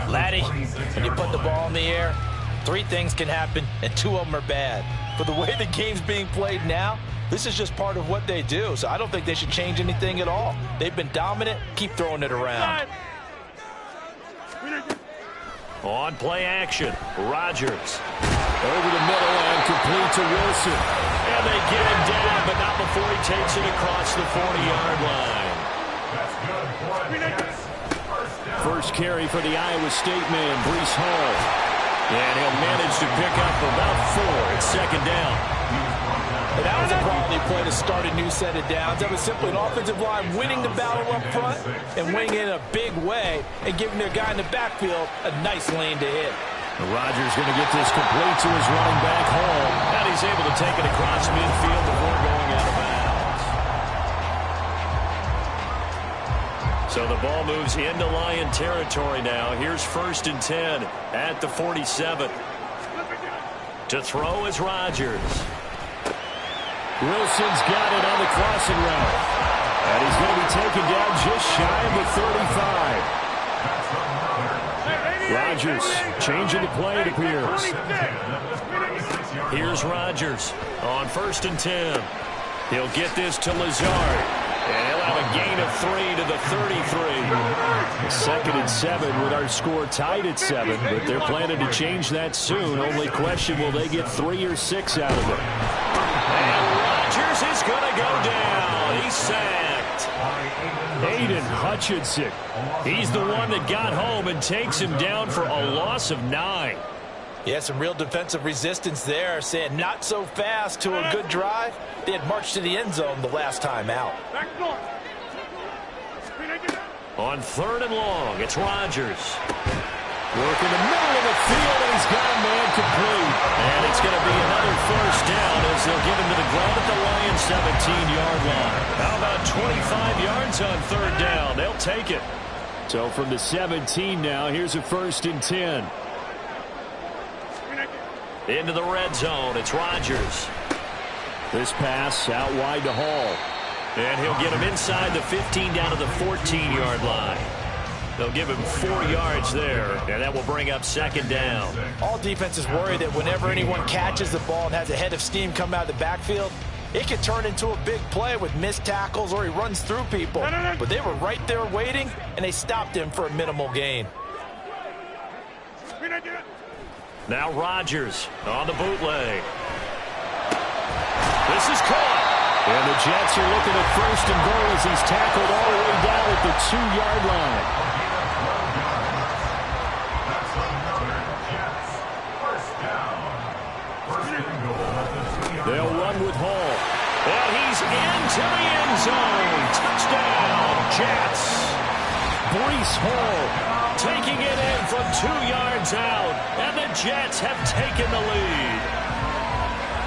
Laddie, when you put the ball in the air, 3 things can happen, and 2 of them are bad. But the way the game's being played now, this is just part of what they do, so I don't think they should change anything at all. They've been dominant. Keep throwing it around. On play action, Rodgers. Over the middle and complete to Wilson. And they get him down, but not before he takes it across the 40-yard line. First carry for the Iowa State man, Breece Hall. And he'll manage to pick up about 4 at 2nd down. And that was a quality play to start a new set of downs. That was simply an offensive line winning the battle up front and winning it in a big way and giving their guy in the backfield a nice lane to hit. Rodgers going to get this complete to his running back Hall. And he's able to take it across midfield before going out of bounds. So the ball moves into Lion territory now. Here's 1st and 10 at the 47. To throw is Rodgers. Wilson's got it on the crossing route. And he's going to be taken down just shy of the 35. Rodgers changing the play, it appears. Here's Rodgers on 1st and 10. He'll get this to Lazard. And he'll have a gain of 3 to the 33. 2nd and 7 with our score tied at 7. But they're planning to change that soon. Only question, will they get 3 or 6 out of it? And Rodgers is going to go down. He's sacked. Aiden Hutchinson. He's the one that got home and takes him down for a loss of 9. Yeah, some real defensive resistance there, saying not so fast to a good drive. They had marched to the end zone the last time out. On 3rd and long, it's Rodgers. Working the middle of the field, and he's got a man complete. And it's going to be another 1st down as they'll get him to the ground at the Lions' 17-yard line. How about 25 yards on 3rd down? They'll take it. So from the 17 now, here's a 1st and 10. Into the red zone, it's Rodgers. This pass out wide to Hall. And he'll get him inside the 15 down to the 14-yard line. They'll give him 4 yards there, and that will bring up 2nd down. All defenses worry that whenever anyone catches the ball and has a head of steam come out of the backfield, it could turn into a big play with missed tackles or he runs through people. But they were right there waiting, and they stopped him for a minimal gain. Now Rodgers on the bootleg. This is caught. And the Jets are looking at 1st and goal as he's tackled all the way down at the 2-yard line. They'll run with Hall. And he's into the end zone. Touchdown, Jets. Breece Hall taking it in from 2 yards out. And the Jets have taken the lead.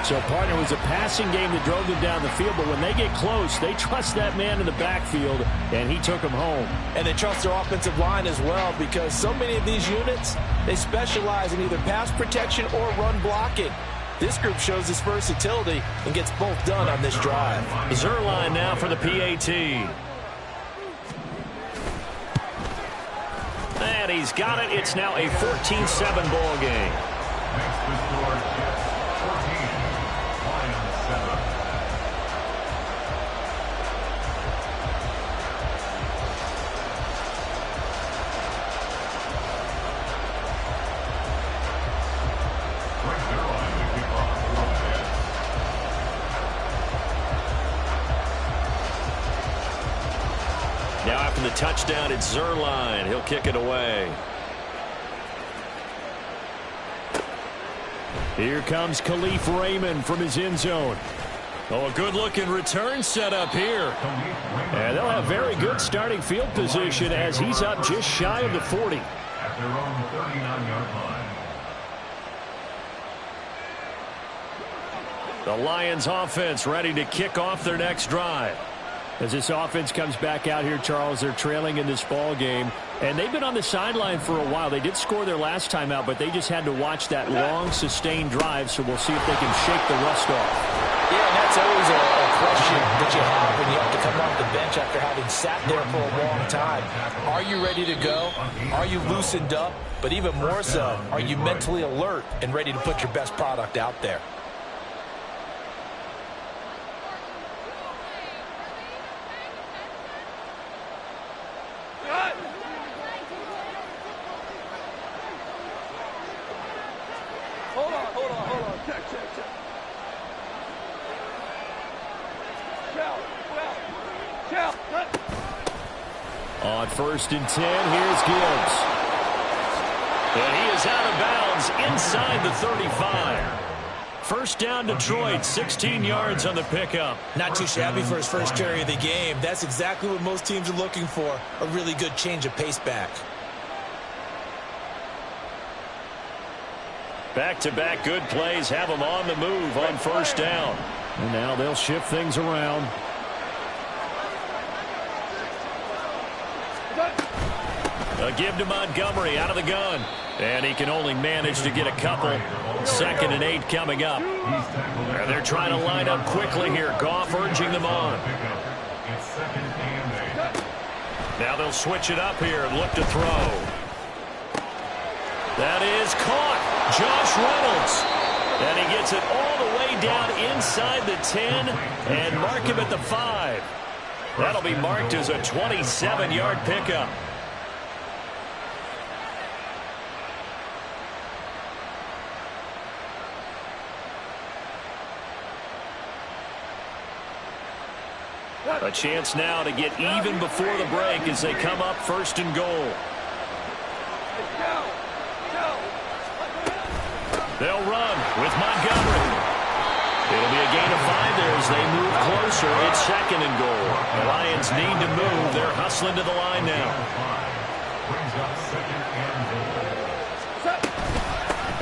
So, partner, it was a passing game that drove them down the field, but when they get close, they trust that man in the backfield, and he took them home. And they trust their offensive line as well, because so many of these units, they specialize in either pass protection or run blocking. This group shows its versatility and gets both done on this drive. Zerline now for the PAT. And he's got it. It's now a 14-7 ball game. Now after the touchdown, it's Zerline. He'll kick it away. Here comes Khalif Raymond from his end zone. Oh, a good-looking return set up here. And they'll have very good starting field position as he's up just shy of the 40. At their own 39-yard line. The Lions offense ready to kick off their next drive. As this offense comes back out here, Charles, they're trailing in this ball game. And they've been on the sideline for a while. They did score their last time out, but they just had to watch that long, sustained drive. So we'll see if they can shake the rust off. Yeah, and that's always a question that you have when you have to come off the bench after having sat there for a long time. Are you ready to go? Are you loosened up? But even more so, are you mentally alert and ready to put your best product out there? Hold on. Check. On 1st and 10, here's Gibbs. And he is out of bounds inside the 35. 1st down, Detroit, 16 yards on the pickup. Not too shabby for his first carry of the game. That's exactly what most teams are looking for, a really good change of pace back. Back-to-back good plays have them on the move on 1st down. And now they'll shift things around. A give to Montgomery out of the gun. And he can only manage to get a couple. 2nd and 8 coming up. And they're trying to line up quickly here. Goff urging them on. Now they'll switch it up here and look to throw. That is caught. Josh Reynolds. And he gets it all the way down inside the 10 and mark him at the 5. That'll be marked as a 27-yard pickup. A chance now to get even before the break as they come up 1st and goal. They'll run with Montgomery. It'll be a gain of 5 there as they move closer. It's 2nd and goal. The Lions need to move. They're hustling to the line now.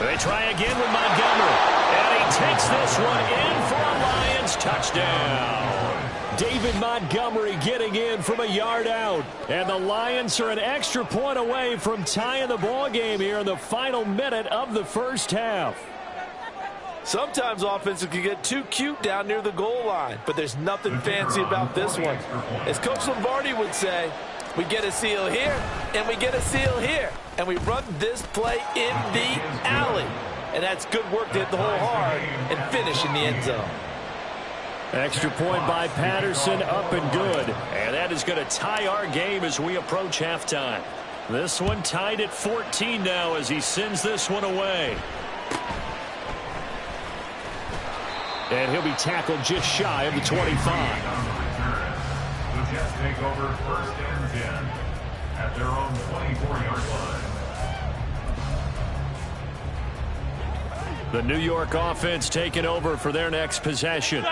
They try again with Montgomery. And he takes this one in for a Lions touchdown. David Montgomery getting in from a yard out. And the Lions are an extra point away from tying the ball game here in the final minute of the first half. Sometimes offenses can get too cute down near the goal line, but there's nothing fancy about this one. As Coach Lombardi would say, we get a seal here, and we get a seal here. And we run this play in the alley. And that's good work to hit the hole hard and finish in the end zone. Extra point by Patterson, up and good. And that is going to tie our game as we approach halftime. This one tied at 14 now as he sends this one away. And he'll be tackled just shy of the 25. The Jets take over 1st and 10 at their own 24-yard line. The New York offense taking over for their next possession.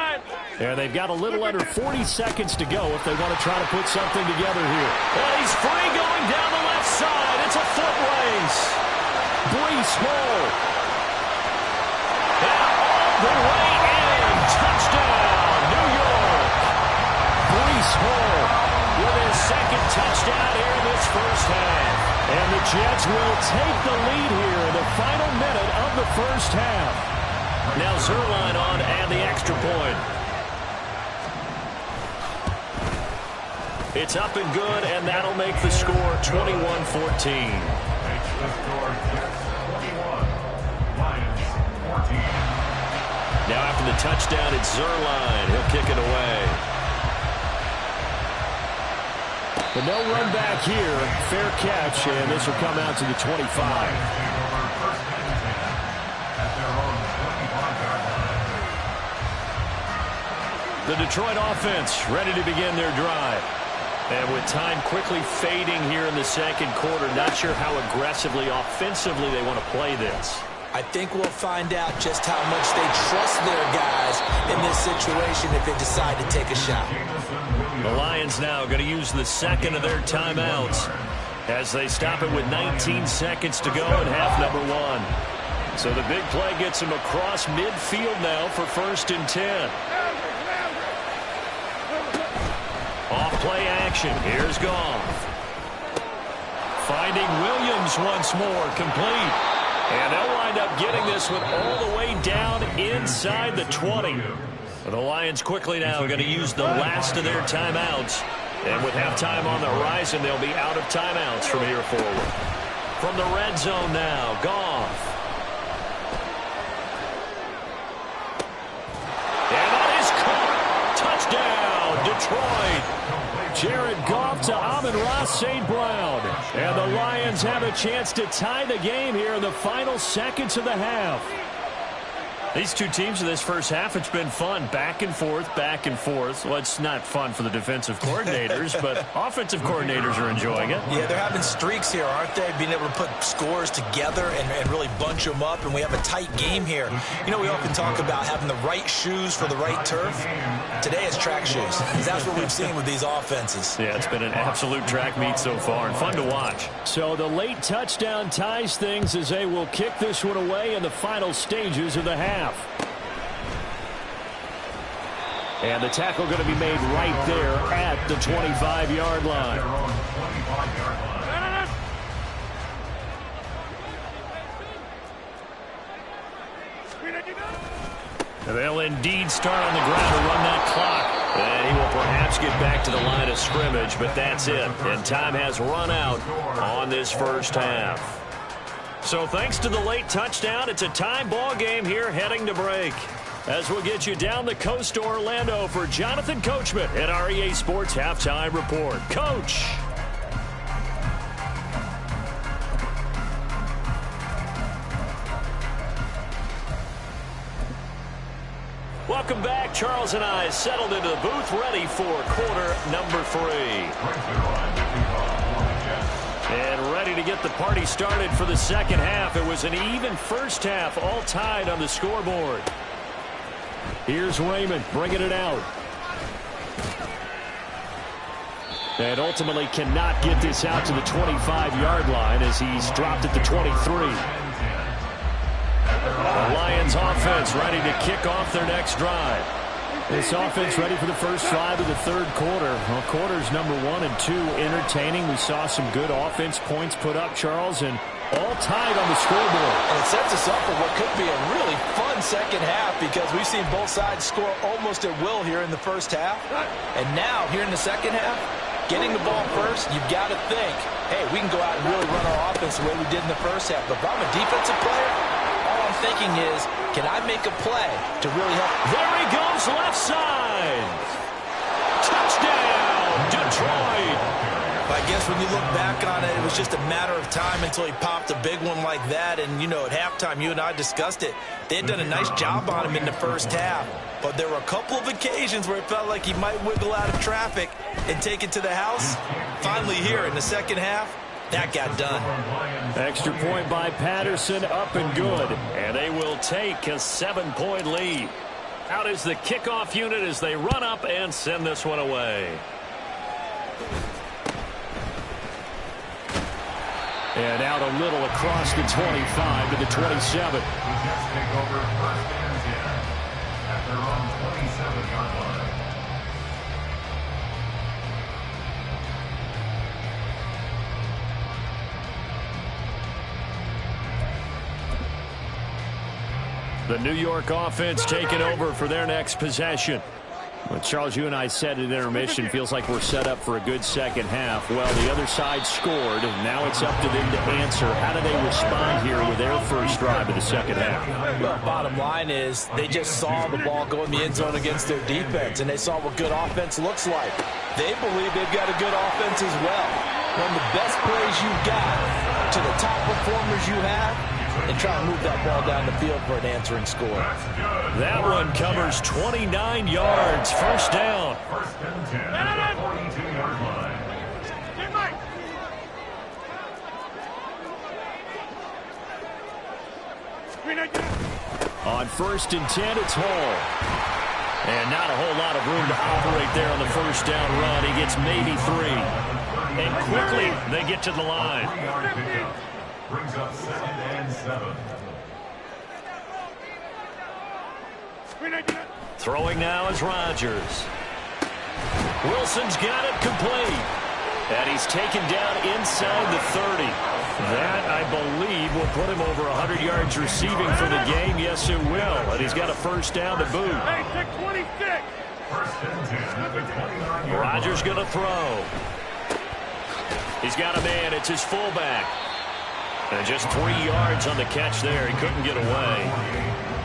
And they've got a little under 40 seconds to go if they want to try to put something together here. And he's free going down the left side. It's a foot race. Breece Hall. And all the way in. Touchdown, New York. Breece Hall with his 2nd touchdown here in this first half. And the Jets will take the lead here in the final minute of the first half. Now Zerline on and the extra point. It's up and good, and that'll make the score 21-14. Now after the touchdown, it's Zerline. He'll kick it away. But no run back here. Fair catch, and this will come out to the 25. The Detroit offense ready to begin their drive. And with time quickly fading here in the 2nd quarter, not sure how aggressively, offensively they want to play this. I think we'll find out just how much they trust their guys in this situation if they decide to take a shot. The Lions now going to use the 2nd of their timeouts as they stop it with 19 seconds to go in half number 1. So the big play gets them across midfield now for 1st and 10. Off play action. Here's Goff. Finding Williams once more. Complete. And they'll wind up getting this one all the way down inside the 20. The Lions quickly now are going to use the last of their timeouts. And with halftime on the horizon, they'll be out of timeouts from here forward. From the red zone now, Goff. And that is caught. Touchdown, Detroit. Jared Goff to Amon-Ra St. Brown. And the Lions have a chance to tie the game here in the final seconds of the half. These two teams in this first half, it's been fun. Back and forth, back and forth. Well, it's not fun for the defensive coordinators, but offensive coordinators are enjoying it. Yeah, they're having streaks here, aren't they? Being able to put scores together and really bunch them up, and we have a tight game here. You know, we often talk about having the right shoes for the right turf. Today it's track shoes. That's what we've seen with these offenses. Yeah, it's been an absolute track meet so far, and fun to watch. So the late touchdown ties things as they will kick this one away in the final stages of the half. And the tackle going to be made right there at the 25-yard line. They'll indeed start on the ground to run that clock. And he will perhaps get back to the line of scrimmage, but that's it. And time has run out on this first half. So thanks to the late touchdown, it's a tie ball game here heading to break. As we'll get you down the coast to Orlando for Jonathan Coachman at our EA Sports Halftime Report. Coach. Welcome back. Charles and I settled into the booth ready for quarter number 3. And ready to get the party started for the second half. It was an even first half, all tied on the scoreboard. Here's Raymond bringing it out. And ultimately cannot get this out to the 25-yard line as he's dropped at the 23. The Lions offense ready to kick off their next drive. This offense ready for the first drive of the third quarter. Well, quarters number 1 and 2 entertaining. We saw some good offense points put up, Charles, and all tied on the scoreboard. And it sets us up for what could be a really fun second half because we've seen both sides score almost at will here in the first half. And now, here in the second half, getting the ball first, you've got to think, hey, we can go out and really run our offense the way we did in the first half. But if I'm a defensive player, all I'm thinking is, can I make a play to really help? There he goes, left side. Touchdown, Detroit. I guess when you look back on it, it was just a matter of time until he popped a big one like that. And, you know, at halftime, you and I discussed it. They had done a nice job on him in the first half. But there were a couple of occasions where it felt like he might wiggle out of traffic and take it to the house. Finally here in the second half, that got done. Extra point by Patterson, up and good. And they will take a 7-point lead. Out is the kickoff unit as they run up and send this one away. And out a little across the 25 to the 27. The Jets take over first and 10 at their own 27-yard line. The New York offense taking over for their next possession. Well, Charles, you and I said at intermission, feels like we're set up for a good second half. Well, the other side scored, and now it's up to them to answer. How do they respond here with their first drive of the second half? Well, bottom line is they just saw the ball go in the end zone against their defense, and they saw what good offense looks like. They believe they've got a good offense as well. One of the best plays you've got to the top performers you have, and try to move that ball down the field for an answering score. That one covers 29 yards. First down. First and 10 at the 42-yard line. On first and 10, it's Hall. And not a whole lot of room to operate there on the first down run. He gets maybe 3. And quickly, they get to the line. Brings up 2nd and 7. Throwing now is Rodgers. Wilson's got it complete. And he's taken down inside the 30. That, I believe, will put him over 100 yards receiving for the game. Yes, it will. And he's got a first down to boot. Hey, take 26. First and 10 at the 29-yard line. Rodgers going to throw. He's got a man. It's his fullback. And just 3 yards on the catch there. He couldn't get away.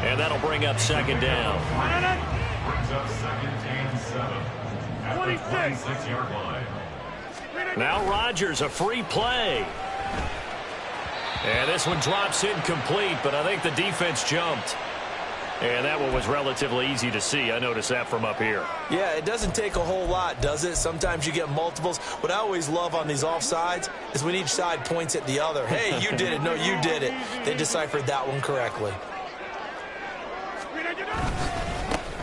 And that'll bring up second down. Brings up 2nd and 7 at the 26-yard line. Now Rodgers, a free play. And this one drops incomplete, but I think the defense jumped. And that one was relatively easy to see. I noticed that from up here. Yeah, it doesn't take a whole lot, does it? Sometimes you get multiples. What I always love on these offsides is when each side points at the other. Hey, you did it. No, you did it. They deciphered that one correctly.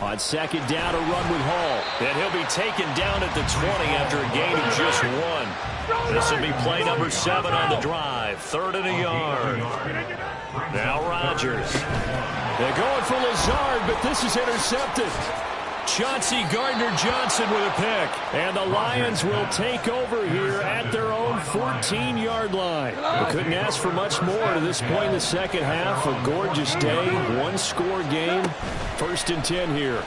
On second down, a run with Hall. And he'll be taken down at the 20 after a gain of just 1. This will be play number 7 on the drive. 3rd and a yard. Now Rodgers. They're going for Lazard, but this is intercepted. Chauncey Gardner-Johnson with a pick. And the Lions will take over here at their own 14-yard line. They couldn't ask for much more to this point in the second half. A gorgeous day, one-score game. 1st and 10 here.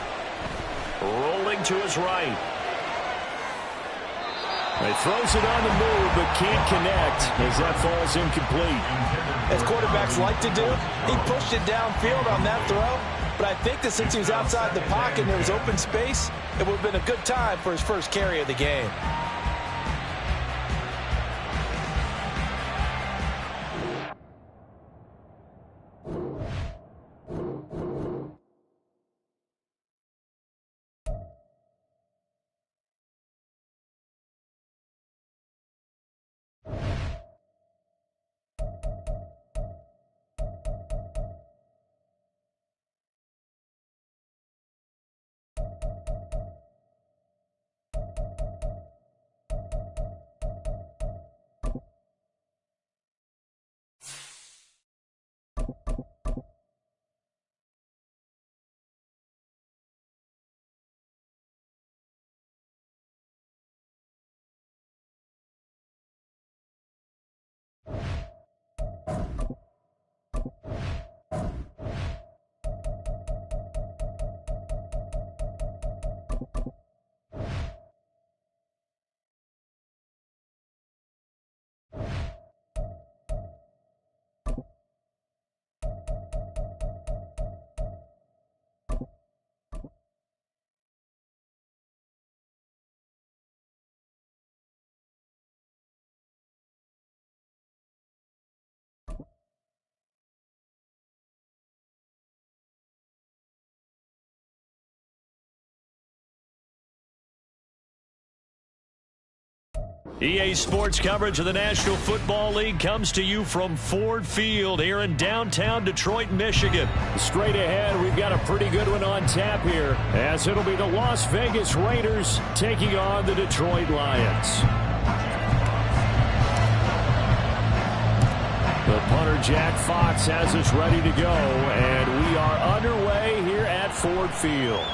Rolling to his right. He throws it on the move, but can't connect as that falls incomplete. As quarterbacks like to do, he pushed it downfield on that throw. But I think that since he was outside the pocket and there was open space, it would have been a good time for his first carry of the game. EA Sports coverage of the National Football League comes to you from Ford Field here in downtown Detroit, Michigan. Straight ahead, we've got a pretty good one on tap here, as it'll be the Las Vegas Raiders taking on the Detroit Lions. The punter, Jack Fox, has us ready to go, and we are underway here at Ford Field.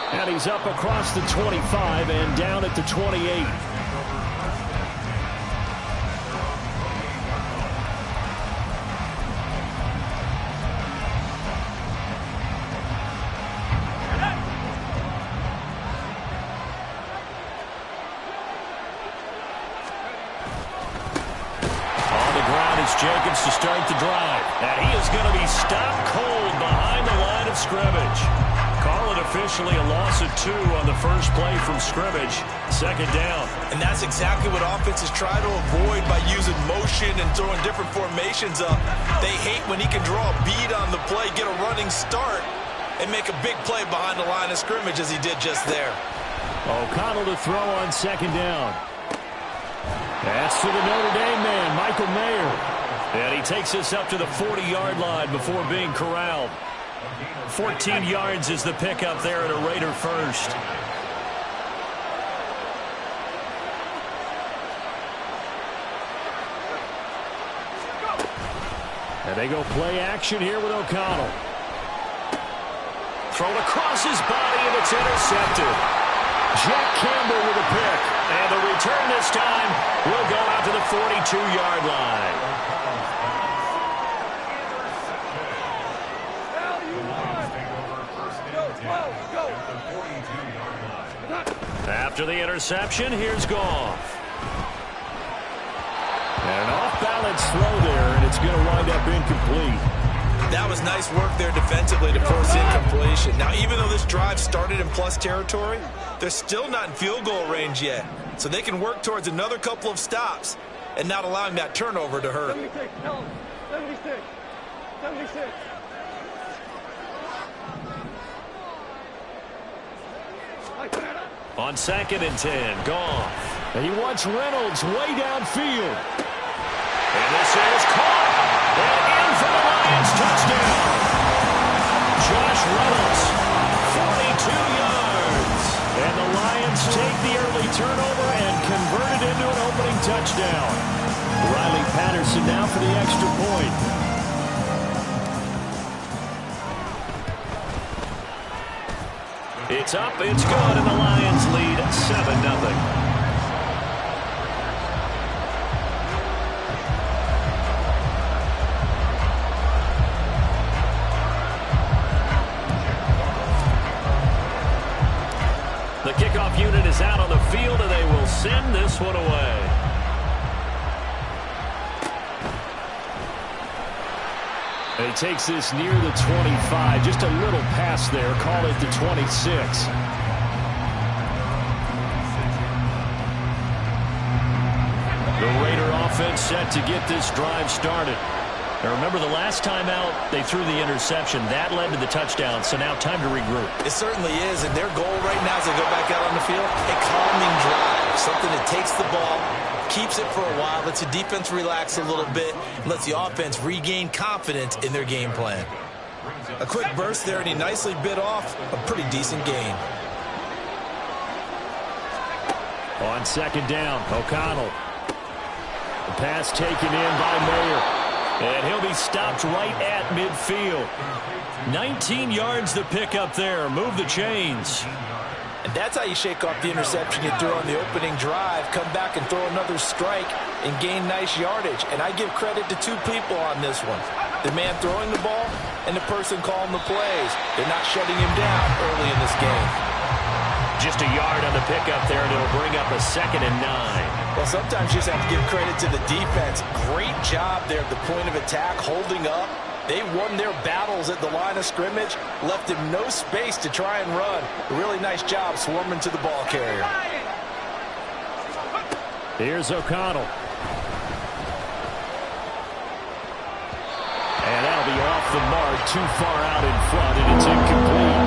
And he's up across the 25 and down at the 28. On the ground is Jenkins to start the drive. And he is going to be stopped cold behind the line of scrimmage. Call it officially a loss of 2 on the first play from scrimmage. 2nd down. And that's exactly what offenses try to avoid by using motion and throwing different formations up. They hate when he can draw a bead on the play, get a running start, and make a big play behind the line of scrimmage as he did just there. O'Connell to throw on 2nd down. That's to the Notre Dame man, Michael Mayer. And he takes us up to the 40-yard line before being corralled. 14 yards is the pickup there at a Raider first. And they go play action here with O'Connell. Thrown across his body, and it's intercepted. Jack Campbell with a pick. And the return this time will go out to the 42-yard line. After the interception, here's Goff. And an off-balance throw there, and it's going to wind up incomplete. That was nice work there defensively to force incompletion. Now, even though this drive started in plus territory, they're still not in field goal range yet. So they can work towards another couple of stops and not allowing that turnover to hurt. 76, 76, 76. On 2nd and 10, Goff. And he wants Reynolds way downfield. And this is caught. And in for the Lions, touchdown. Josh Reynolds, 42 yards. And the Lions take the early turnover and convert it into an opening touchdown. Riley Patterson now for the extra point. It's up, it's good, and the Lions lead 7-0. The kickoff unit is out on the field, and they will send this one away. And he takes this near the 25. Just a little pass there. Call it the 26. The Raider offense set to get this drive started. Now remember, the last time out, they threw the interception. That led to the touchdown, so now time to regroup. It certainly is, and their goal right now as they go back out on the field, a calming drive, something that takes the ball, keeps it for a while, lets the defense relax a little bit, and lets the offense regain confidence in their game plan. A quick burst there, and he nicely bit off a pretty decent gain. On second down, O'Connell. The pass taken in by Mayer. And he'll be stopped right at midfield. 19 yards to pick up there. Move the chains. And that's how you shake off the interception you threw on the opening drive. Come back and throw another strike and gain nice yardage. And I give credit to two people on this one. The man throwing the ball and the person calling the plays. They're not shutting him down early in this game. Just a yard on the pickup there, and it'll bring up a 2nd and 9. Well, sometimes you just have to give credit to the defense. Great job there at the point of attack, holding up. They won their battles at the line of scrimmage, left him no space to try and run. A really nice job swarming to the ball carrier. Here's O'Connell. And that'll be off the mark, too far out in front, and it's incomplete.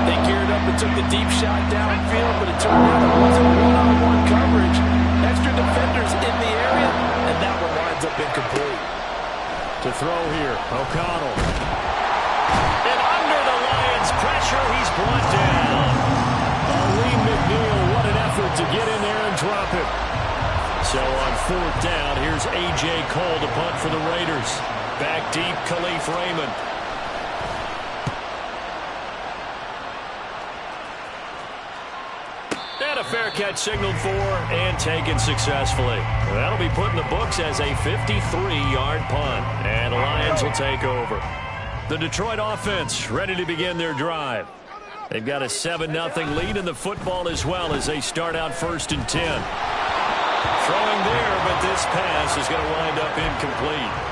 They geared up and took the deep shot downfield, but it turned out it wasn't one-on-one coverage. Extra defenders in the area, and that one winds up incomplete. To throw here, O'Connell. And under the Lions' pressure, he's brought down. Lee McNeil, what an effort to get in there and drop it. So on 4th down, here's A.J. Cole to punt for the Raiders. Back deep, Khalif Raymond. And a fair catch signaled for and taken successfully. That'll be put in the books as a 53-yard punt. And the Lions will take over. The Detroit offense ready to begin their drive. They've got a 7-0 lead in the football as well as they start out 1st and 10. Throwing there, but this pass is going to wind up incomplete.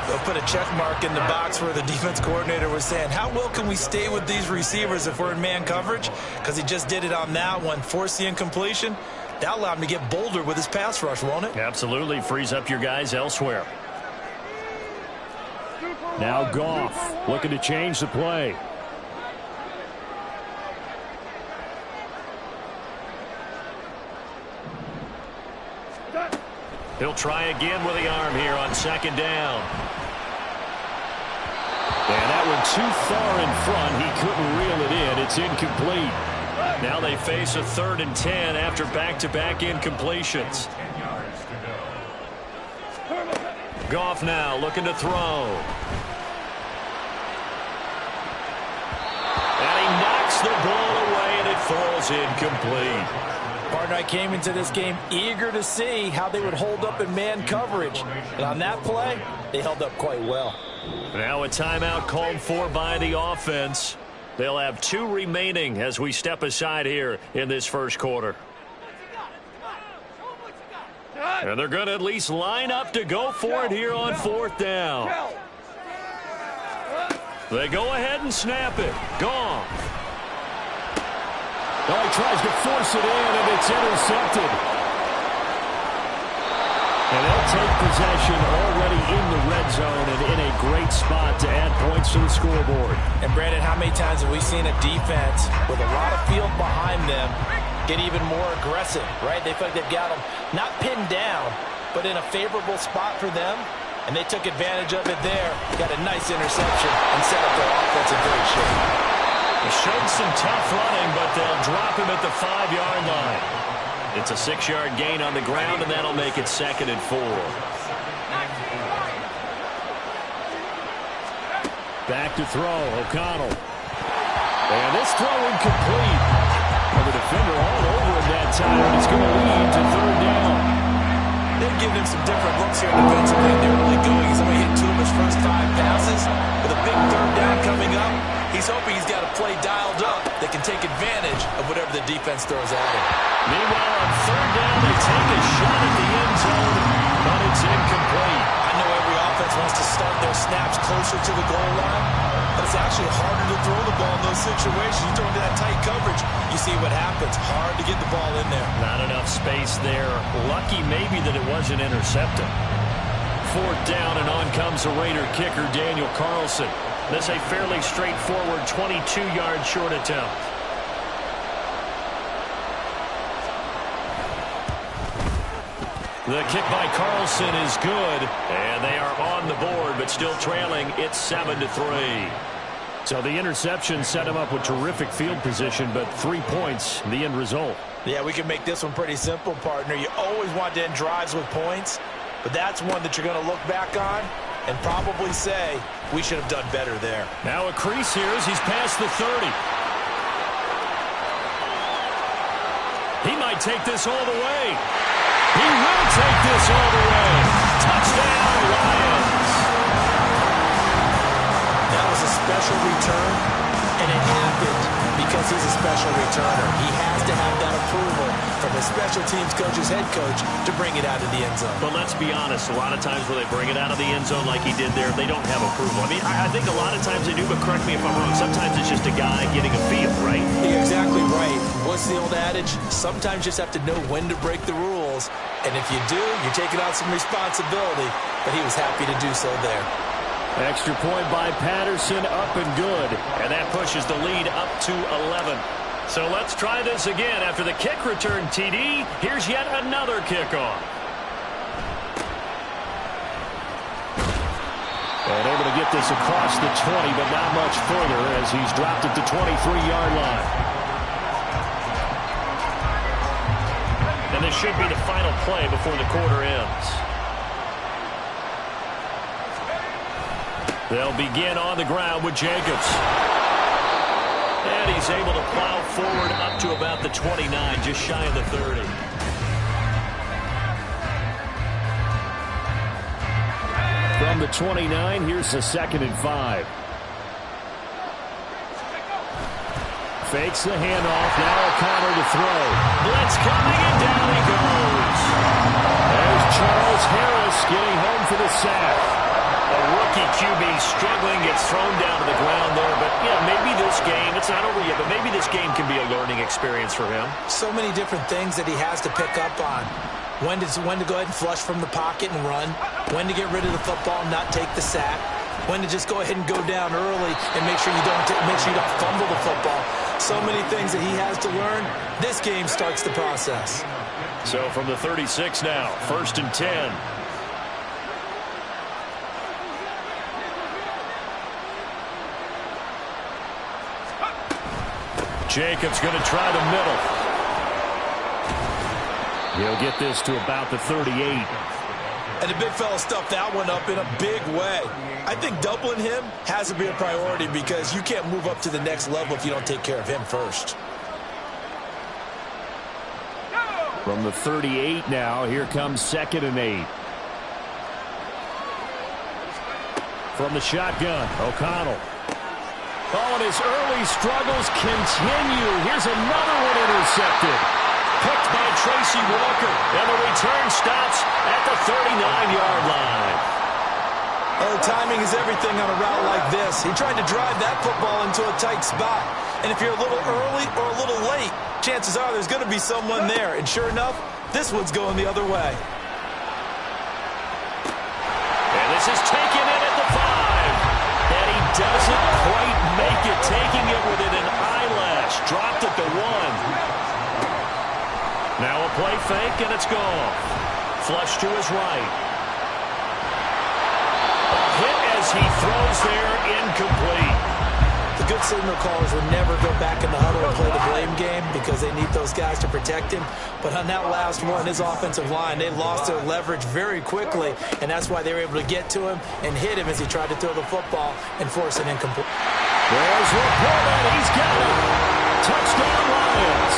They'll put a check mark in the box where the defense coordinator was saying, how well can we stay with these receivers if we're in man coverage? Because he just did it on that one, forced the incompletion. That allowed him to get bolder with his pass rush, won't it? Absolutely. Frees up your guys elsewhere. Now Goff looking to change the play. He'll try again with the arm here on 2nd down. And that one too far in front. He couldn't reel it in. It's incomplete. Now they face a 3rd and 10 after back-to-back incompletions. Goff now looking to throw. And he knocks the ball away, and it falls incomplete. Partner, I came into this game eager to see how they would hold up in man coverage. And on that play, they held up quite well. Now a timeout called for by the offense. They'll have 2 remaining as we step aside here in this 1st quarter. And they're going to at least line up to go for it here on 4th down. They go ahead and snap it. Gone. Oh, he tries to force it in, and it's intercepted. And they'll take possession already in the red zone and in a great spot to add points to the scoreboard. And, Brandon, how many times have we seen a defense with a lot of field behind them get even more aggressive, right? They feel like they've got them not pinned down, but in a favorable spot for them, and they took advantage of it there. Got a nice interception and set up their offense in great shape. He showed some tough running, but they'll drop him at the 5-yard line. It's a 6-yard gain on the ground, and that'll make it 2nd and 4. Back to throw, O'Connell. And this throw incomplete. Well, the defender all over him that time. It's going to lead to third down. They've given him some different looks here defensively in the early going. He's only hit 2 of his first 5 passes. With a big third down coming up, he's hoping he's got a play dialed up that can take advantage of whatever the defense throws at him. Meanwhile, on third down, they take a shot at the end zone, but it's incomplete. I know every offense wants to start their snaps closer to the goal line, but it's actually harder to throw the ball in those situations. You throw into that tight coverage, you see what happens. Hard to get the ball in there. Not enough space there. Lucky maybe that it wasn't intercepted. Fourth down, and on comes the Raider kicker, Daniel Carlson. This a fairly straightforward 22-yard short attempt. The kick by Carlson is good, and they are on the board, but still trailing. It's 7-3. So the interception set him up with terrific field position, but 3 points, the end result. Yeah, we can make this one pretty simple, partner. You always want to end drives with points, but that's one that you're going to look back on and probably say, we should have done better there. Now a crease here as he's past the 30. He might take this all the way. He will take this all the way. Touchdown, Lions. That was a special return, and it happened because he's a special returner. He has to have that approval from his special teams coach's head coach to bring it out of the end zone. But let's be honest, a lot of times when they bring it out of the end zone like he did there, they don't have approval. I mean, I think a lot of times they do, but correct me if I'm wrong. Sometimes it's just a guy getting a feel, right? You're exactly right. What's the old adage? Sometimes you just have to know when to break the rules, and if you do, you're taking on some responsibility, but he was happy to do so there. Extra point by Patterson, up and good. And that pushes the lead up to 11. So let's try this again. After the kick return TD, here's yet another kickoff. And able to get this across the 20, but not much further as he's dropped at the 23-yard line. And this should be the final play before the quarter ends. They'll begin on the ground with Jacobs. And he's able to plow forward up to about the 29, just shy of the 30. From the 29, here's the 2nd and 5. Fakes the handoff. Now O'Connor to throw. Blitz coming, and down he goes. There's Charles Harris getting home for the sack. A rookie QB struggling, gets thrown down to the ground there. But, yeah, maybe this game, it's not over yet, but maybe this game can be a learning experience for him. So many different things that he has to pick up on. When to go ahead and flush from the pocket and run. When to get rid of the football and not take the sack. When to just go ahead and go down early and make sure you don't fumble the football. So many things that he has to learn. This game starts the process. So from the 36 now, 1st and 10. Jacobs going to try the middle. He'll get this to about the 38. And the big fella stuffed that one up in a big way. I think doubling him has to be a priority because you can't move up to the next level if you don't take care of him first. From the 38 now, here comes 2nd and 8. From the shotgun, O'Connell. Oh, and his early struggles continue. Here's another one intercepted. Picked by Tracy Walker. And the return stops at the 39-yard line. Oh, timing is everything on a route like this. He tried to drive that football into a tight spot. And if you're a little early or a little late, chances are there's going to be someone there. And sure enough, this one's going the other way. And this is taken in at the 5. And he doesn't quite make it, taking it within an eyelash. Dropped at the 1. Now a play fake, and it's gone. Flush to his right. A hit as he throws there, incomplete. The good signal callers would never go back in the huddle and play the blame game because they need those guys to protect him. But on that last one, his offensive line, they lost their leverage very quickly, and that's why they were able to get to him and hit him as he tried to throw the football and force an incomplete. There's Laporta, he's got it. Touchdown, Lions.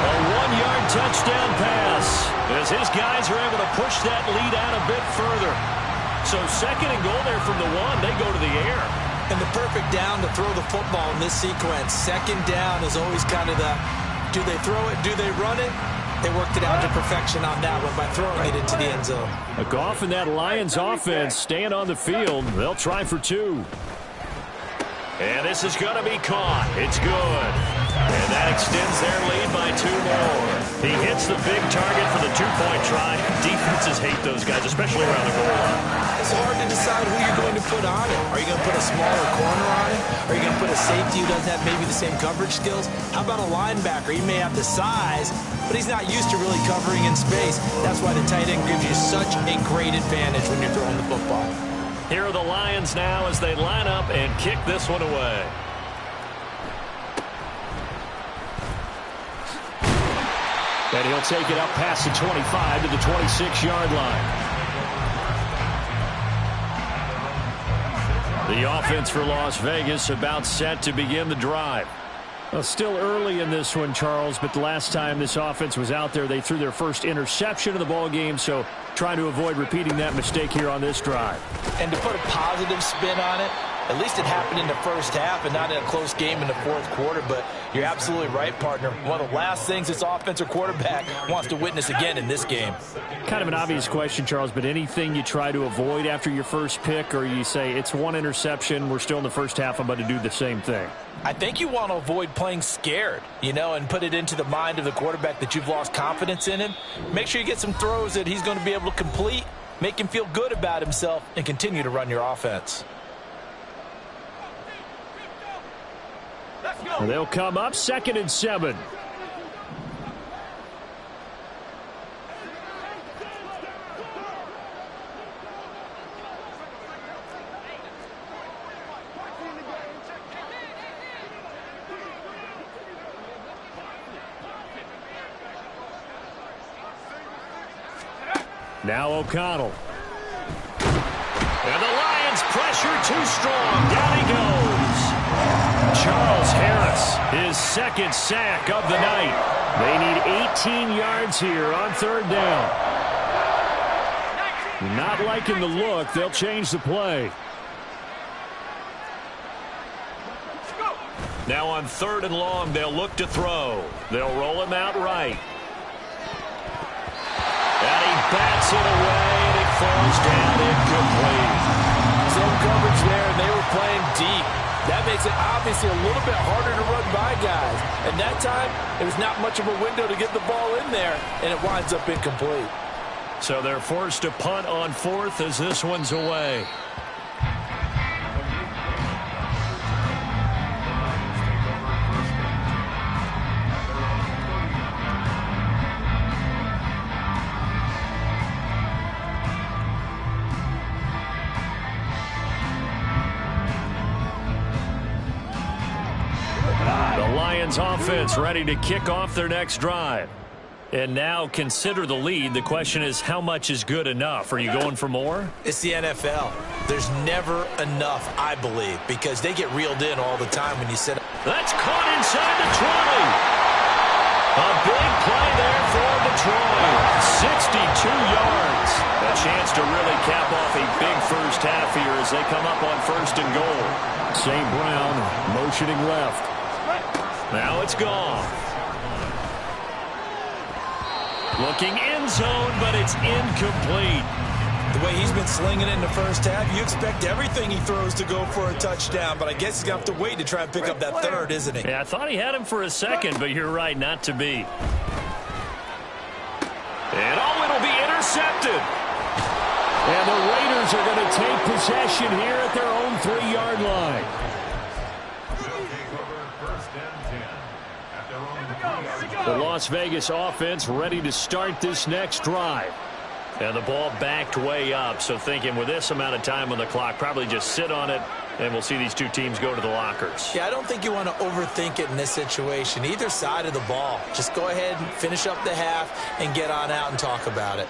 A 1-yard touchdown pass as his guys are able to push that lead out a bit further. So second and goal there from the 1. They go to the air. And the perfect down to throw the football in this sequence. Second down is always kind of the, do they throw it, do they run it? They worked it out to perfection on that one by throwing it into the end zone. A Goff and that Lions offense staying on the field. They'll try for 2. And this is going to be caught. It's good. And that extends their lead by 2 more. He hits the big target for the 2-point try. Defenses hate those guys, especially around the goal line. It's hard to decide who you're going to put on it. Are you going to put a smaller corner on it? Are you going to put a safety who doesn't have maybe the same coverage skills? How about a linebacker? He may have the size, but he's not used to really covering in space. That's why the tight end gives you such a great advantage when you're throwing the football. Here are the Lions now as they line up and kick this one away. And he'll take it up past the 25 to the 26-yard line. The offense for Las Vegas about set to begin the drive. Well, still early in this one, Charles, but the last time this offense was out there, they threw their first interception of the ball game, so trying to avoid repeating that mistake here on this drive. And to put a positive spin on it, at least it happened in the first half and not in a close game in the fourth quarter, but you're absolutely right, partner. One of the last things this offensive quarterback wants to witness again in this game. Kind of an obvious question, Charles, but anything you try to avoid after your first pick, or you say it's one interception, we're still in the first half, I'm about to do the same thing? I think you want to avoid playing scared, and put it into the mind of the quarterback that you've lost confidence in him. Make sure you get some throws that he's going to be able to complete, make him feel good about himself, and continue to run your offense. They'll come up 2nd and 7. Now O'Connell. And the Lions pressure too strong. Down he goes. Charles Harris, his 2nd sack of the night. They need 18 yards here on 3rd down. Not liking the look. They'll change the play. Now on 3rd and long, they'll look to throw. They'll roll him out right. And he bats it away, and it falls down incomplete. Zone coverage there, and they were playing deep. That makes it obviously a little bit harder to run by guys. And that time, there's not much of a window to get the ball in there, and it winds up incomplete. So they're forced to punt on 4th as this one's away. Offense ready to kick off their next drive. And now consider the lead. The question is, how much is good enough? Are you going for more? It's the NFL. There's never enough, I believe, because they get reeled in all the time when you sit. That's caught inside the 20. A big play there for Detroit. 62 yards. A chance to really cap off a big first half here as they come up on 1st and goal. St. Brown motioning left. Now it's gone. Looking end zone, but it's incomplete. The way he's been slinging it in the first half, you expect everything he throws to go for a touchdown, but I guess he's going to have to wait to try and pick up that 3rd, isn't he? Yeah, I thought he had him for a second, but you're right, not to be. And it'll be intercepted. And the Raiders are going to take possession here at their own 3-yard line. The Las Vegas offense ready to start this next drive. And the ball backed way up, so thinking with this amount of time on the clock, probably just sit on it, and we'll see these two teams go to the lockers. Yeah, I don't think you want to overthink it in this situation. Either side of the ball. Just go ahead and finish up the half and get on out and talk about it.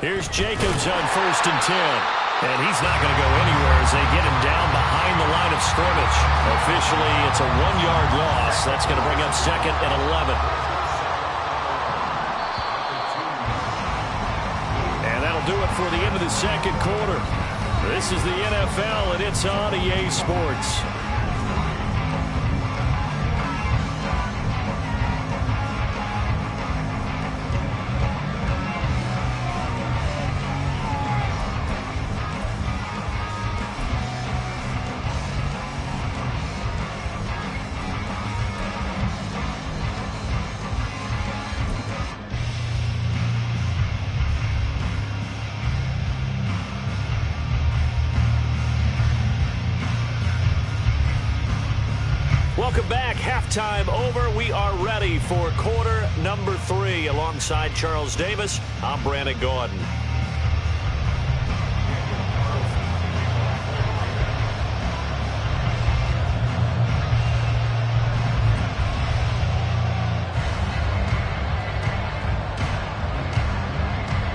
Here's Jacobs on 1st and 10. And he's not going to go anywhere as they get him down behind the line of scrimmage. Officially, it's a 1-yard loss. That's going to bring up 2nd and 11. And that'll do it for the end of the second quarter. This is the NFL, and it's on EA Sports. Welcome back. Halftime over. We are ready for quarter number 3. Alongside Charles Davis, I'm Brandon Gordon.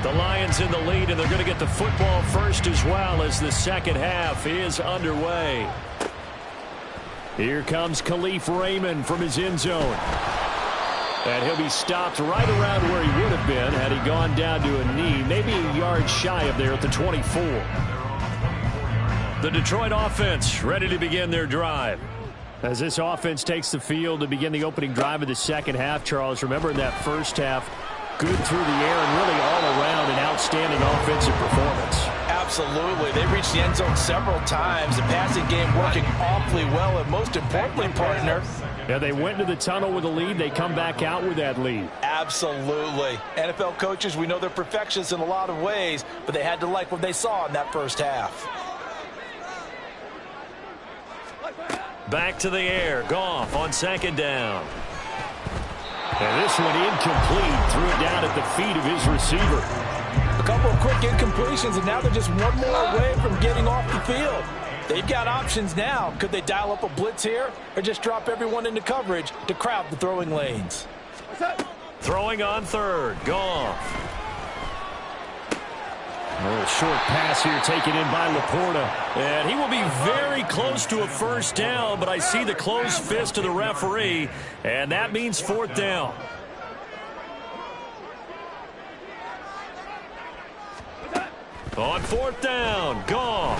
The Lions in the lead, and they're going to get the football first as well as the second half is underway. Here comes Khalif Raymond from his end zone. And he'll be stopped right around where he would have been had he gone down to a knee, maybe a yard shy of there at the 24. The Detroit offense ready to begin their drive. As this offense takes the field to begin the opening drive of the second half, Charles, remember in that first half, good through the air and really all around an outstanding offensive performance. Absolutely. They reached the end zone several times. The passing game working awfully well, and most importantly, partner. Yeah, they went into the tunnel with a lead. They come back out with that lead. Absolutely. NFL coaches, we know they're perfectionists in a lot of ways, but they had to like what they saw in that first half. Back to the air. Goff on second down. And this one incomplete. Threw it down at the feet of his receiver. A couple of quick incompletions, and now they're just one more away from getting off the field. They've got options now. Could they dial up a blitz here or just drop everyone into coverage to crowd the throwing lanes? Throwing on third. Goff. A little short pass here taken in by Laporta. And he will be very close to a first down, but I see the closed fist of the referee, and that means 4th down. On 4th down, Goff.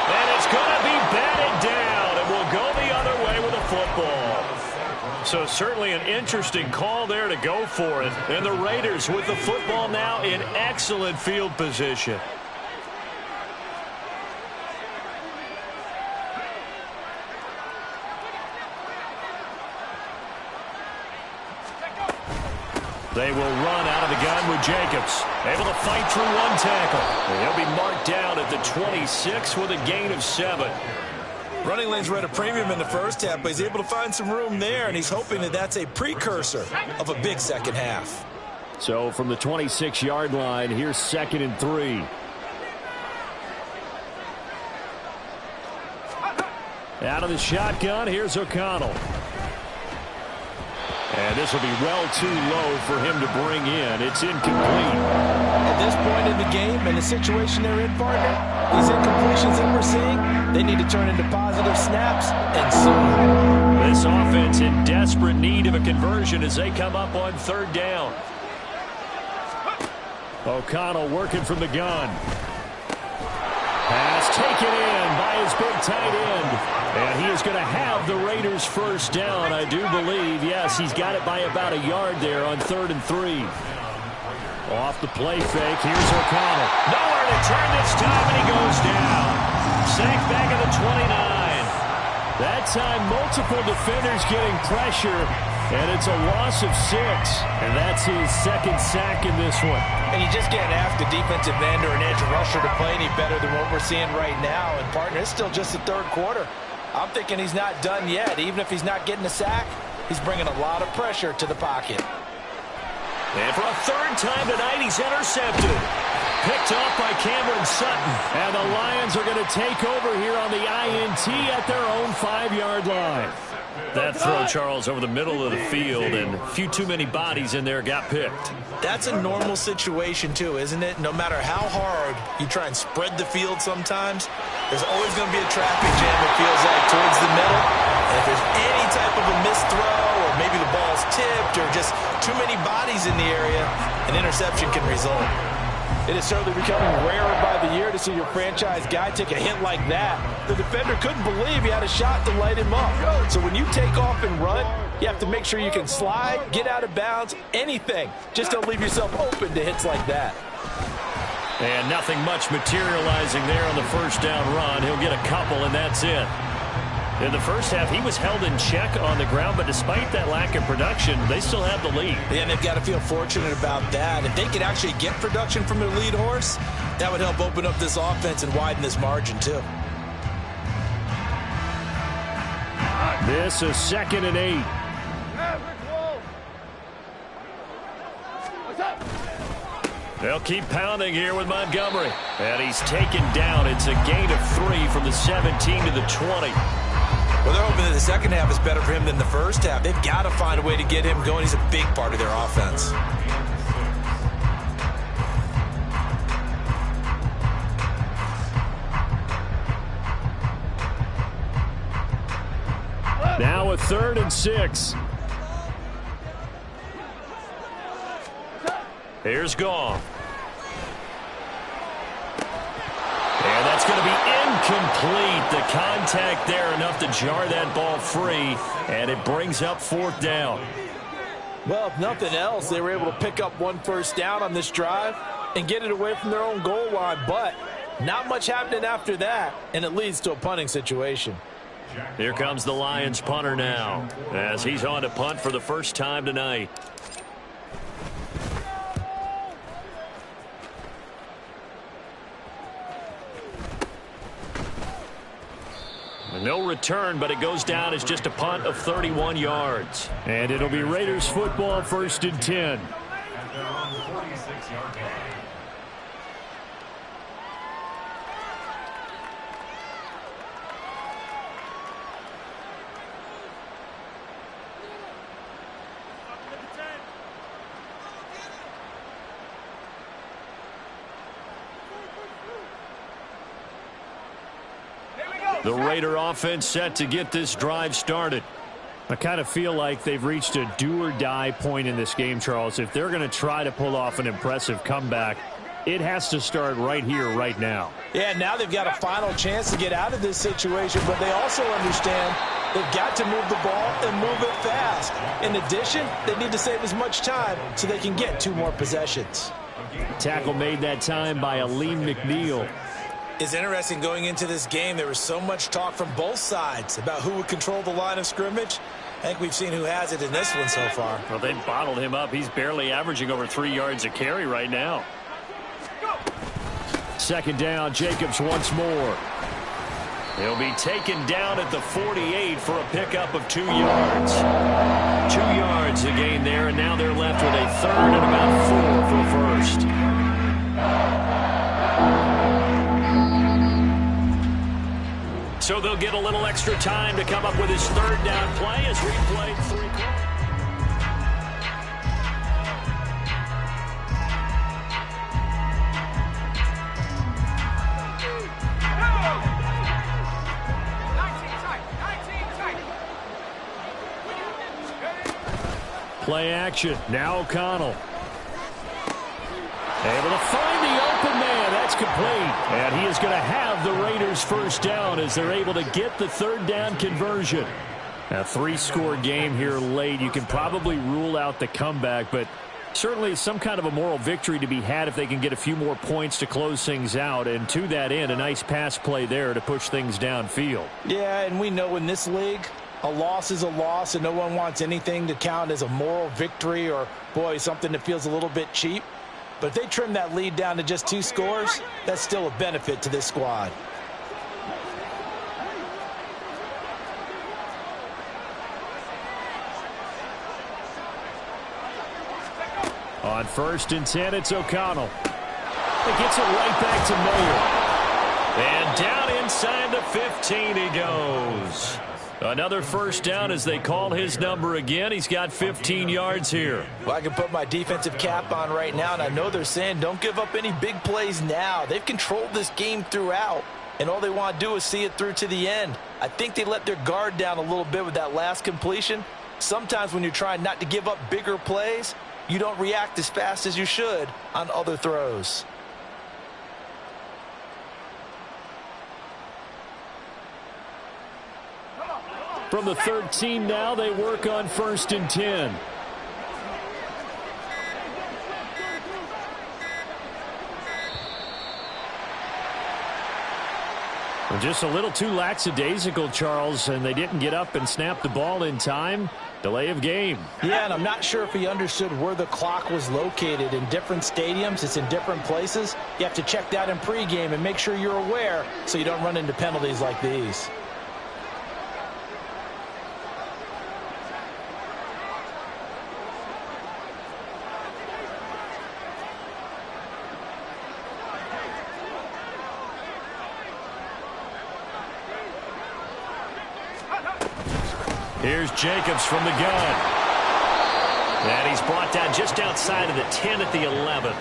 And it's going to be batted down, and we'll go the other way with a football. So certainly an interesting call there to go for it. And the Raiders with the football now in excellent field position. They will run out of the gun with Jacobs. Able to fight through one tackle. And he'll be marked down at the 26 with a gain of 7. Running lanes were at a premium in the first half, but he's able to find some room there, and he's hoping that that's a precursor of a big second half. So from the 26-yard line, here's 2nd and 3. Out of the shotgun, here's O'Connell. And this will be well too low for him to bring in. It's incomplete. At this point in the game and the situation they're in, partner, these incompletions that we're seeing, they need to turn into positive snaps and soon. This offense in desperate need of a conversion as they come up on 3rd down. O'Connell working from the gun. Pass taken in by his big tight end. And he is going to have the Raiders first down, I do believe. Yes, he's got it by about a yard there on 3rd and 3. Off the play fake, here's O'Connell. Nowhere to turn this time, and he goes down. Sacked back at the 29. That time, multiple defenders getting pressure, and it's a loss of 6. And that's his 2nd sack in this one. And you just can't ask a defensive end or an edge rusher to play any better than what we're seeing right now. And, partner, it's still just the 3rd quarter. I'm thinking he's not done yet. Even if he's not getting a sack, he's bringing a lot of pressure to the pocket. And for a third time tonight, he's intercepted. Picked off by Cameron Sutton. And the Lions are going to take over here on the INT at their own 5-yard line. That throw, Charles, over the middle of the field, and a few too many bodies in there got picked. That's a normal situation, too, isn't it? No matter how hard you try and spread the field sometimes, there's always going to be a traffic jam, it feels like, towards the middle. And if there's any type of a missed throw, or maybe the ball's tipped, or just too many bodies in the area, an interception can result. It is certainly becoming rarer by the year to see your franchise guy take a hit like that. The defender couldn't believe he had a shot to light him up. So when you take off and run, you have to make sure you can slide, get out of bounds, anything. Just don't leave yourself open to hits like that. And nothing much materializing there on the first down run. He'll get a couple, and that's it. In the first half, he was held in check on the ground, but despite that lack of production, they still have the lead. Yeah, and they've got to feel fortunate about that. If they could actually get production from their lead horse, that would help open up this offense and widen this margin, too. This is 2nd and 8. They'll keep pounding here with Montgomery. And he's taken down. It's a gain of 3 from the 17 to the 20. Well, they're hoping that the second half is better for him than the first half. They've got to find a way to get him going. He's a big part of their offense. Now a 3rd and 6. Here's Goff. And that's going to be incomplete. The contact there enough to jar that ball free, and it brings up 4th down. Well, if nothing else, they were able to pick up 1 first down on this drive and get it away from their own goal line, but not much happening after that, and it leads to a punting situation. Here comes the Lions punter now, as he's on to punt for the first time tonight. No return, but it goes down as just a punt of 31 yards. And it'll be Raiders football, 1st and 10. At their own 46-yard line. The Raider offense set to get this drive started. I kind of feel like they've reached a do-or-die point in this game, Charles. If they're going to try to pull off an impressive comeback, it has to start right here, right now. Yeah, now they've got a final chance to get out of this situation, but they also understand they've got to move the ball and move it fast. In addition, they need to save as much time so they can get 2 more possessions. Tackle made that time by Aleem McNeil. It's interesting going into this game. There was so much talk from both sides about who would control the line of scrimmage. I think we've seen who has it in this one so far. Well, they bottled him up. He's barely averaging over 3 yards a carry right now. 2nd down, Jacobs once more. He'll be taken down at the 48 for a pickup of 2 yards. 2 yards a gain there, and now they're left with a 3rd and about 4 for a first. So they'll get a little extra time to come up with his 3rd down play as replayed 3 quarters. Play action. Now O'Connell. Able to find the open man. That's complete. And he is going to have the Raiders' first down as they're able to get the 3rd down conversion. A 3-score game here late. You can probably rule out the comeback, but certainly some kind of a moral victory to be had if they can get a few more points to close things out. And to that end, a nice pass play there to push things downfield. Yeah, and we know in this league, a loss is a loss, and no one wants anything to count as a moral victory or, boy, something that feels a little bit cheap. But if they trim that lead down to just 2 scores, that's still a benefit to this squad. On 1st and 10, it's O'Connell. It gets it right back to Mayer. And down inside the 15 he goes. Another first down as they call his number again. He's got 15 yards here. Well, I can put my defensive cap on right now, and I know they're saying don't give up any big plays now. They've controlled this game throughout, and all they want to do is see it through to the end. I think they let their guard down a little bit with that last completion. Sometimes when you're trying not to give up bigger plays, you don't react as fast as you should on other throws. From the 13 now, they work on 1st and 10. Just a little too lackadaisical, Charles, and they didn't get up and snap the ball in time. Delay of game. Yeah, and I'm not sure if he understood where the clock was located. In different stadiums, it's in different places. You have to check that in pregame and make sure you're aware so you don't run into penalties like these. Here's Jacobs from the gun. And he's brought down just outside of the 10 at the 11.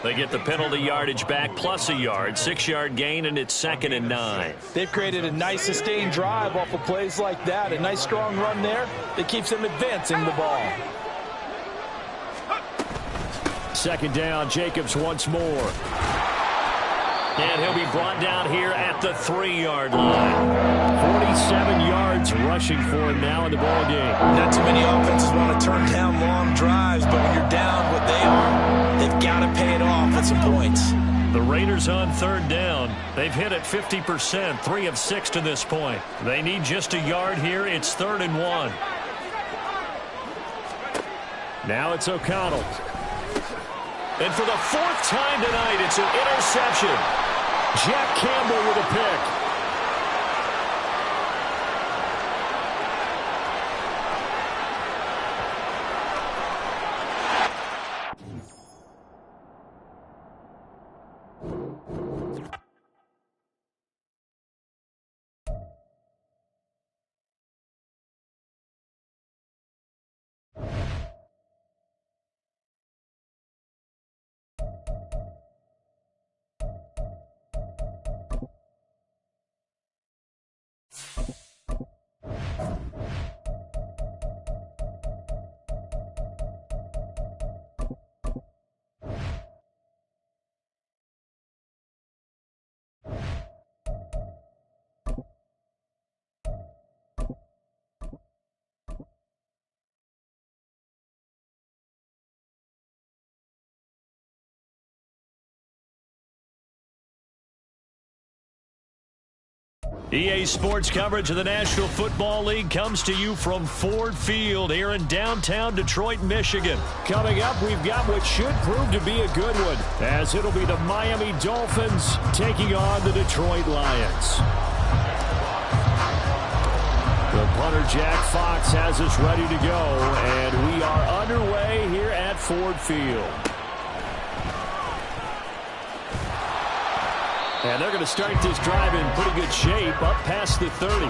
They get the penalty yardage back plus a yard. 6-yard gain, and it's 2nd and 9. They've created a nice sustained drive off of plays like that. A nice strong run there that keeps them advancing the ball. 2nd down, Jacobs once more. And he'll be brought down here at the 3-yard line. 47 yards rushing for him now in the ball game. Not too many offenses want to turn down long drives, but when you're down what they are, they've got to pay it off with some points. The Raiders on 3rd down. They've hit it 50%, 3 of 6 to this point. They need just a yard here. It's 3rd and 1. Now it's O'Connell. And for the 4th time tonight, it's an interception. Jack Campbell with a pick. EA Sports coverage of the National Football League comes to you from Ford Field here in downtown Detroit, Michigan. Coming up, we've got what should prove to be a good one, as it'll be the Miami Dolphins taking on the Detroit Lions. The punter, Jack Fox, has us ready to go, and we are underway here at Ford Field. And they're going to start this drive in pretty good shape, up past the 30.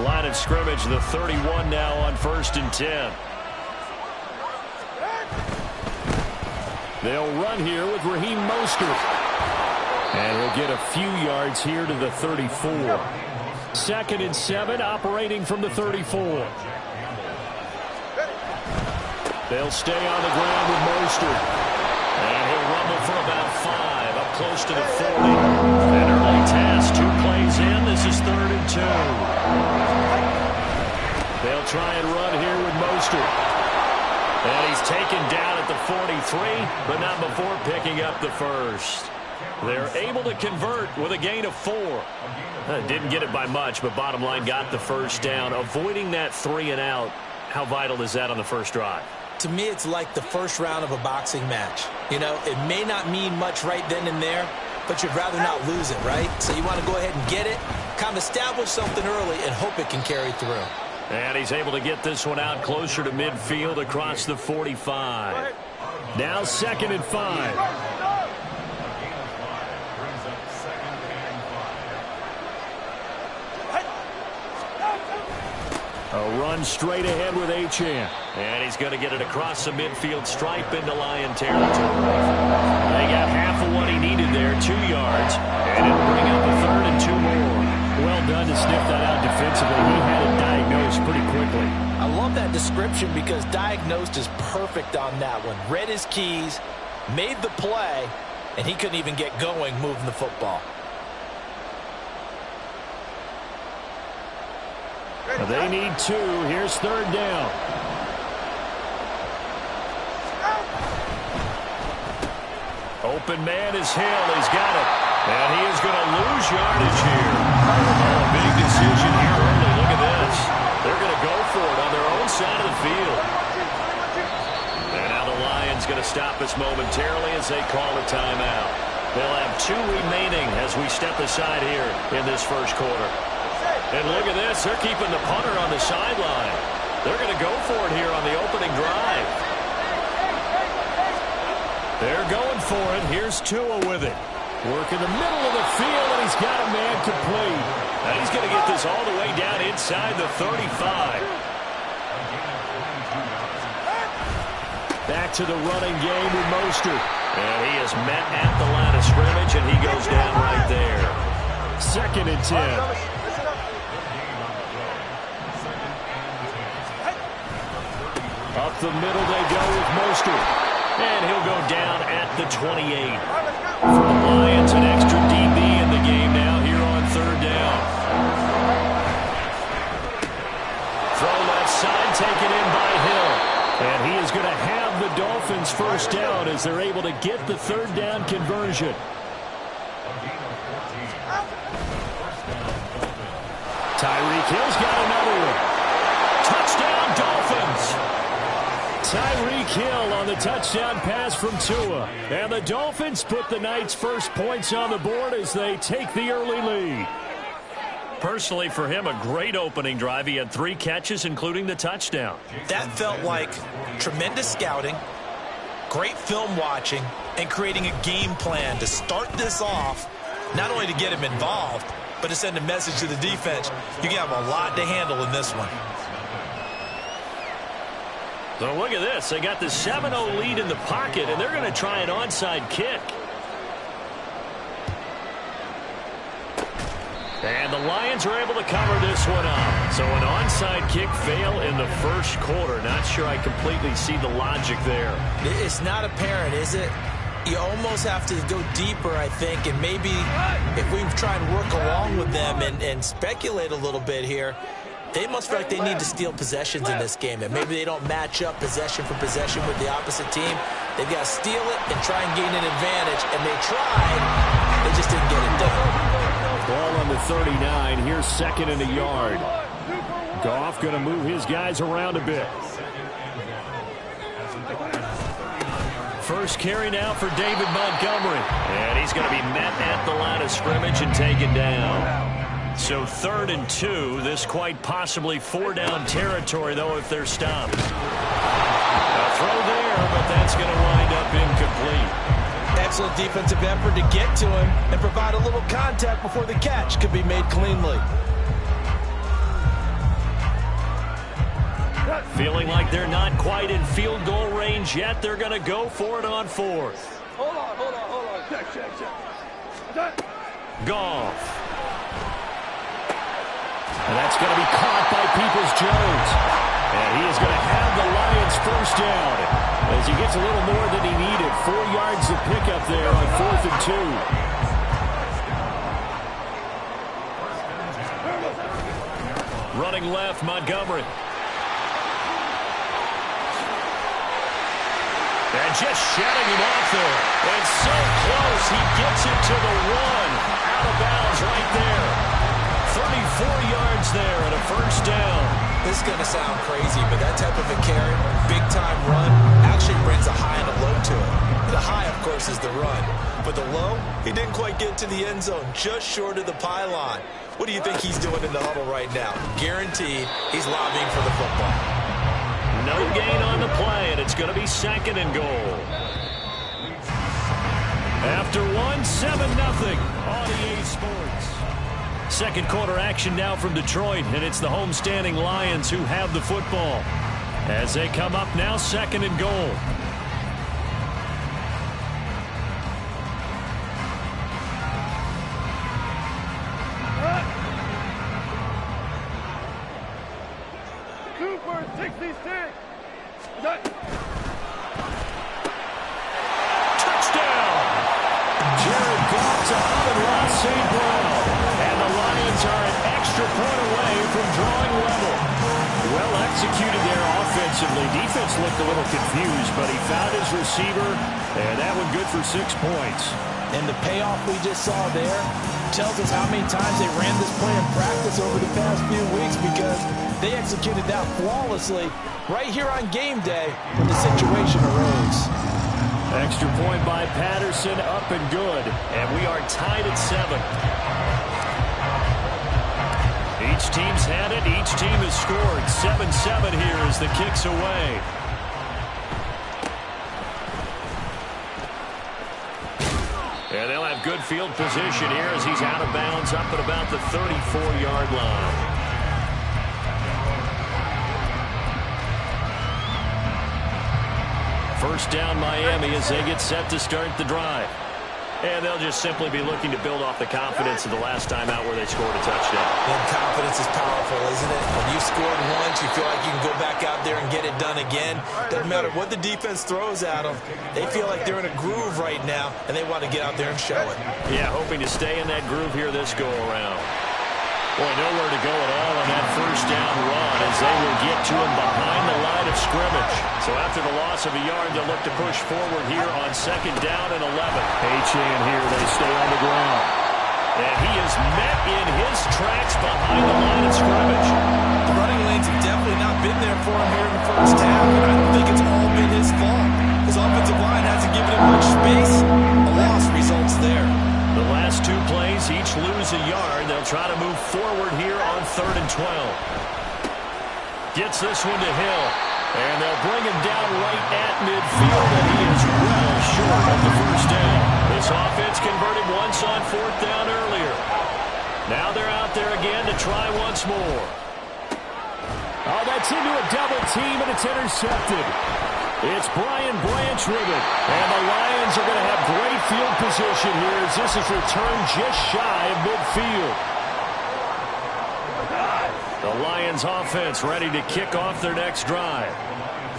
Line of scrimmage, the 31 now on 1st and 10. They'll run here with Raheem Mostert. And we'll get a few yards here to the 34. 2nd and 7, operating from the 34. They'll stay on the ground with Mostert. And he'll rumble for about 5, up close to the 40. An early task, 2 plays in. This is 3rd and 2. They'll try and run here with Mostert. And he's taken down at the 43, but not before picking up the first. They're able to convert with a gain of 4. Didn't get it by much, but bottom line got the first down. Avoiding that 3 and out, how vital is that on the first drive? to me, it's like the first round of a boxing match. You know, it may not mean much right then and there, but you'd rather not lose it, right? So you want to go ahead and get it, kind of establish something early, and hope it can carry through. And he's able to get this one out closer to midfield across the 45. Now 2nd and 5. A run straight ahead with Achane. And he's going to get it across the midfield stripe into Lion territory. They got half of what he needed there, 2 yards. And it'll bring up a 3rd and 2 more. Well done to sniff that out defensively. He had it diagnosed pretty quickly. I love that description because diagnosed is perfect on that one. Read his keys, made the play, and he couldn't even get going moving the football. They need 2. Here's 3rd down. Open man is Hill. He's got it. And he is going to lose yardage here. A big decision here early. Look at this. They're going to go for it on their own side of the field. And now the Lions going to stop us momentarily as they call a timeout. They'll have 2 remaining as we step aside here in this first quarter. And look at this. They're keeping the punter on the sideline. They're going to go for it here on the opening drive. They're going for it. Here's Tua with it. Work in the middle of the field, and he's got a man complete. Now he's going to get this all the way down inside the 35. Back to the running game with Mostert. And he is met at the line of scrimmage, and he goes down right there. 2nd and 10. Up the middle they go with Mostert. And he'll go down at the 28. For the Lions, an extra DB in the game now here on 3rd down. Throw left side, taken in by Hill. And he is going to have the Dolphins first down as they're able to get the 3rd down conversion. Tyreek Hill's got another one. Touchdown, Dolphins! Tyreek Hill on the touchdown pass from Tua. And the Dolphins put the Knights' first points on the board as they take the early lead. Personally, for him, a great opening drive. He had 3 catches, including the touchdown. That felt like tremendous scouting, great film watching, and creating a game plan to start this off, not only to get him involved, but to send a message to the defense. You can have a lot to handle in this one. So look at this. They got the 7-0 lead in the pocket, and they're going to try an onside kick. And the Lions are able to cover this one up. So an onside kick fail in the first quarter. Not sure I completely see the logic there. It's not apparent, is it? You almost have to go deeper, I think, and maybe if we try and work along with them and speculate a little bit here, they must feel like they need to steal possessions in this game, and maybe they don't match up possession for possession with the opposite team. They've got to steal it and try and gain an advantage, and they tried. They just didn't get it done. Ball on the 39. Here's 2nd and a yard. Goff going to move his guys around a bit. First carry now for David Montgomery. And he's going to be met at the line of scrimmage and taken down. So 3rd and 2. This quite possibly 4-down territory, though, if they're stopped. A throw there, but that's going to wind up incomplete. Excellent defensive effort to get to him and provide a little contact before the catch could be made cleanly. Feeling like they're not quite in field goal range yet. They're going to go for it on 4th. Hold on. Check. Goff. And that's going to be caught by Peoples-Jones. And he is going to have the Lions first down as he gets a little more than he needed. 4 yards of pickup there on 4th and 2. Running left, Montgomery. And just shutting him off there. And so close, he gets it to the 1. Out of bounds right there. 34 yards there and a first down. This is going to sound crazy, but that type of a carry, big-time run, forces the run. But the low, he didn't quite get to the end zone, just short of the pylon. What do you think he's doing in the huddle right now? Guaranteed he's lobbying for the football. No gain on the play, and it's going to be 2nd and goal. After 7-0 on EA Sports. Second quarter action now from Detroit, and it's the homestanding Lions who have the football. As they come up now, 2nd and goal. Cooper, 66. Touchdown! Jared Goff's out and lost St. Brown. And the Lions are an extra point away from drawing level. Well executed there offensively. Defense looked a little confused, but he found his receiver, and that one good for 6 points. And the payoff we just saw there tells us how many times they ran this play in practice over the past few weeks, because they executed that flawlessly right here on game day when the situation arose. Extra point by Patterson, up and good. And we are tied at 7. Each team's had it. Each team has scored. 7-7 here as the kick's away. And they'll have good field position here as he's out of bounds up at about the 34-yard line. First down Miami as they get set to start the drive. And they'll just simply be looking to build off the confidence of the last time out where they scored a touchdown. And confidence is powerful, isn't it? When you scored once, you feel like you can go back out there and get it done again. Doesn't matter what the defense throws at them. They feel like they're in a groove right now, and they want to get out there and show it. Yeah, hoping to stay in that groove here this go-around. Boy, nowhere to go at all on that first down run as they will get to him behind the line of scrimmage. So after the loss of a yard, they'll look to push forward here on 2nd down and 11. Achane here, they stay on the ground. And he is met in his tracks behind the line of scrimmage. The running lanes have definitely not been there for him here in the first half, and I don't think it's all been his fault. His offensive line hasn't given him much space. A loss results there. The last 2 plays, each lose a yard. They'll try to move forward here on 3rd and 12. Gets this one to Hill. And they'll bring him down right at midfield, and he is well short of the first down. This offense converted once on 4th down earlier. Now they're out there again to try once more. Oh, that's into a double team, and it's intercepted. It's Brian Branch with it. And the Lions are going to have great field position here as this is returned just shy of midfield. The Lions offense ready to kick off their next drive.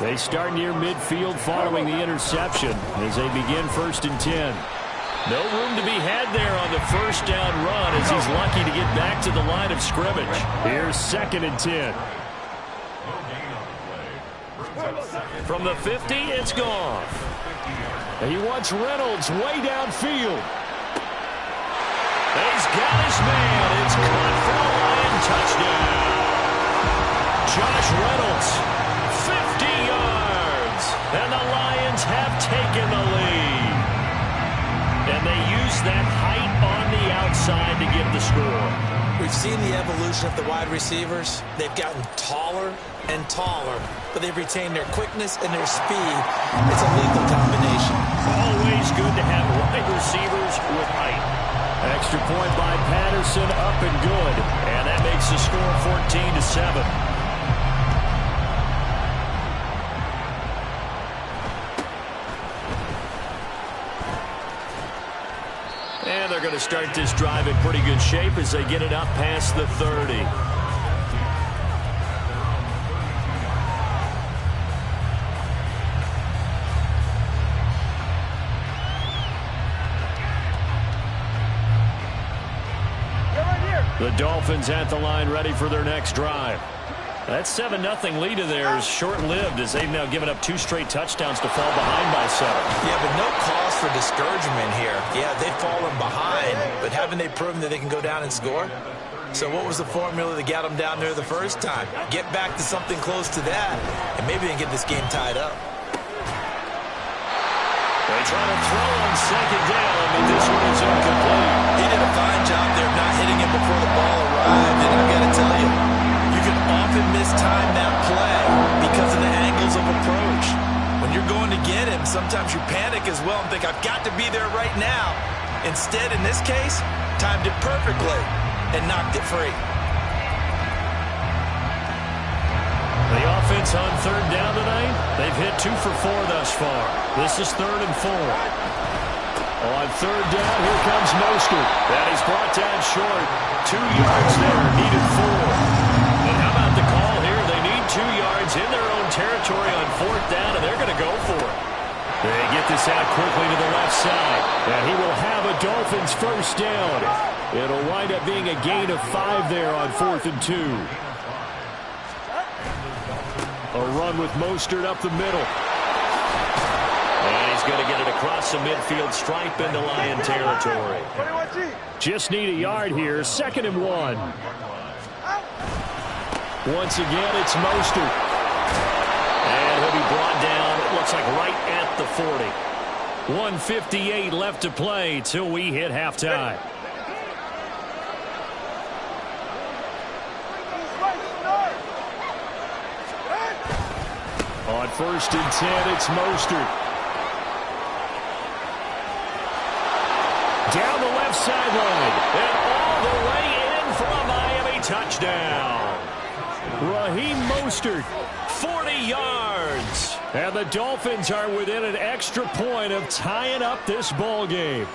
They start near midfield following the interception as they begin 1st and 10. No room to be had there on the first down run as he's lucky to get back to the line of scrimmage. Here's 2nd and 10. From the 50, it's Goff. He wants Reynolds way downfield. He's got his man. It's caught for a Lion touchdown. Josh Reynolds, 50 yards. And the Lions have taken the lead. And they use that height on the outside to get the score. We've seen the evolution of the wide receivers. They've gotten taller and taller, but they've retained their quickness and their speed. It's a lethal combination. Always good to have wide receivers with height. Extra point by Patterson, up and good. And that makes the score 14-7. And they're going to start this drive in pretty good shape as they get it up past the 30. The Dolphins at the line ready for their next drive. That 7-0 lead of theirs short-lived as they've now given up 2 straight touchdowns to fall behind by 7. Yeah, but no cause for discouragement here. Yeah, they've fallen behind, but haven't they proven that they can go down and score? So what was the formula that got them down there the first time? Get back to something close to that, and maybe they can get this game tied up. They try to throw on second down, but this one is incomplete. He did a fine job there of not hitting him before the ball arrived. And I've got to tell you, you can often mistime that play because of the angles of approach. When you're going to get him, sometimes you panic as well and think, I've got to be there right now. Instead, in this case, timed it perfectly and knocked it free. The offense on third down tonight, they've hit 2 for 4 thus far. This is 3rd and 4. On third down, here comes Mostert. And he's brought down short. 2 yards there, needed 4. And how about the call here? They need 2 yards in their own territory on 4th down, and they're going to go for it. They get this out quickly to the left side. And he will have a Dolphins first down. It'll wind up being a gain of 5 there on 4th and 2. A run with Mostert up the middle. And he's going to get it across the midfield stripe into Lion territory. Just need a yard here. 2nd and 1. Once again, it's Mostert. And he'll be brought down, it looks like right at the 40. 1:58 left to play till we hit halftime. On 1st and 10, it's Mostert. Down the left sideline. And all the way in for a Miami touchdown. Raheem Mostert, 40 yards. And the Dolphins are within an extra point of tying up this ball game.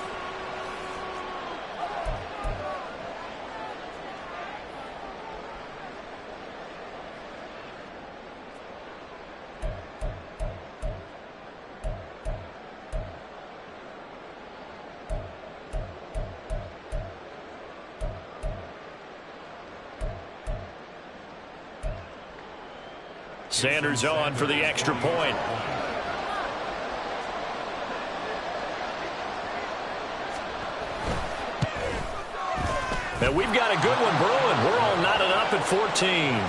Sanders on for the extra point. And we've got a good one brewing. We're all knotted up at 14.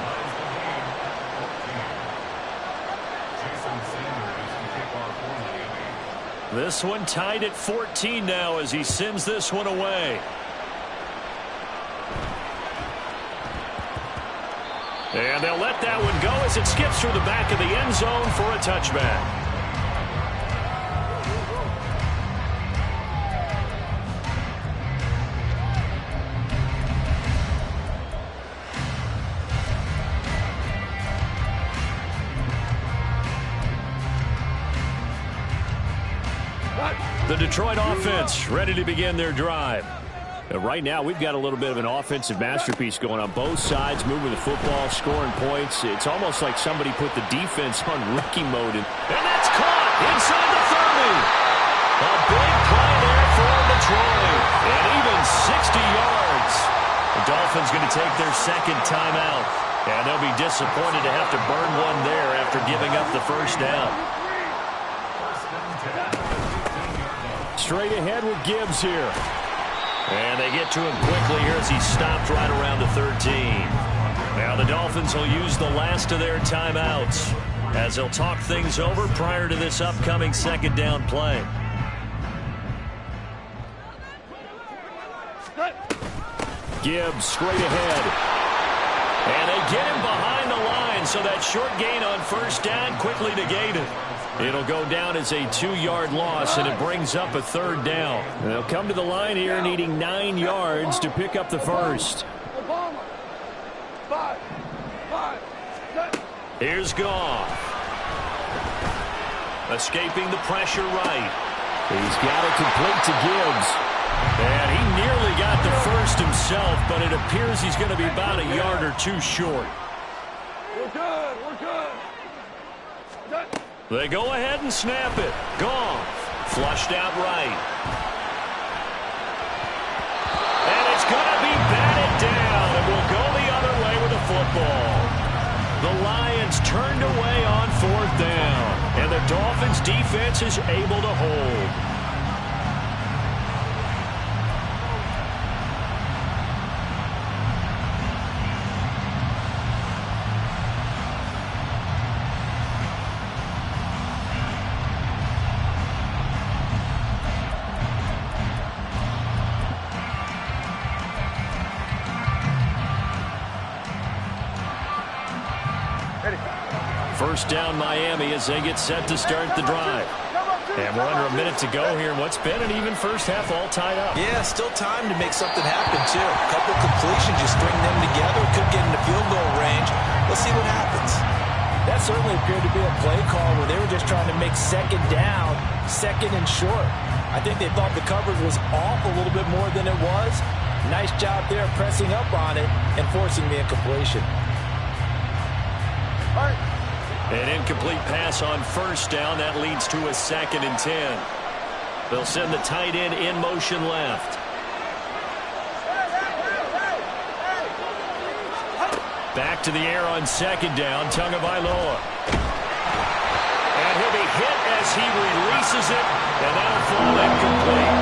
This one tied at 14 now as he sends this one away. And they'll let that one go as it skips through the back of the end zone for a touchback. The Detroit offense ready to begin their drive. Right now, we've got a little bit of an offensive masterpiece going on both sides, moving the football, scoring points. It's almost like somebody put the defense on rookie mode. And that's caught inside the 30. A big play there for Detroit. And even 60 yards. The Dolphins going to take their second timeout. And they'll be disappointed to have to burn one there after giving up the first down. Straight ahead with Gibbs here. And they get to him quickly here as he stopped right around the 13. Now the Dolphins will use the last of their timeouts as they'll talk things over prior to this upcoming second down play. Gibbs straight ahead. And they get him behind the line, so that short gain on first down quickly negated. It'll go down as a 2-yard loss, and it brings up a third down. They'll come to the line here needing 9 yards to pick up the first. Here's Goff. Escaping the pressure right. He's got it complete to Gibbs. And he nearly got the first himself, but it appears he's going to be about a yard or two short. We're good. We're good. They go ahead and snap it. Goff. Flushed out right. And it's going to be batted down. And will go the other way with the football. The Lions turned away on fourth down. And the Dolphins defense is able to hold. First down Miami as they get set to start the drive. And we're under a minute to go here. What's been an even first half all tied up. Yeah, still time to make something happen, too. A couple completions, you string them together, could get into field goal range. Let's see what happens. That certainly appeared to be a play call where they were just trying to make second down, second and short. I think they thought the coverage was off a little bit more than it was. Nice job there pressing up on it and forcing the incompletion. All right. An incomplete pass on first down. That leads to a 2nd and 10. They'll send the tight end in motion left. Back to the air on 2nd down. Tagovailoa. And he'll be hit as he releases it. And that'll fall incomplete.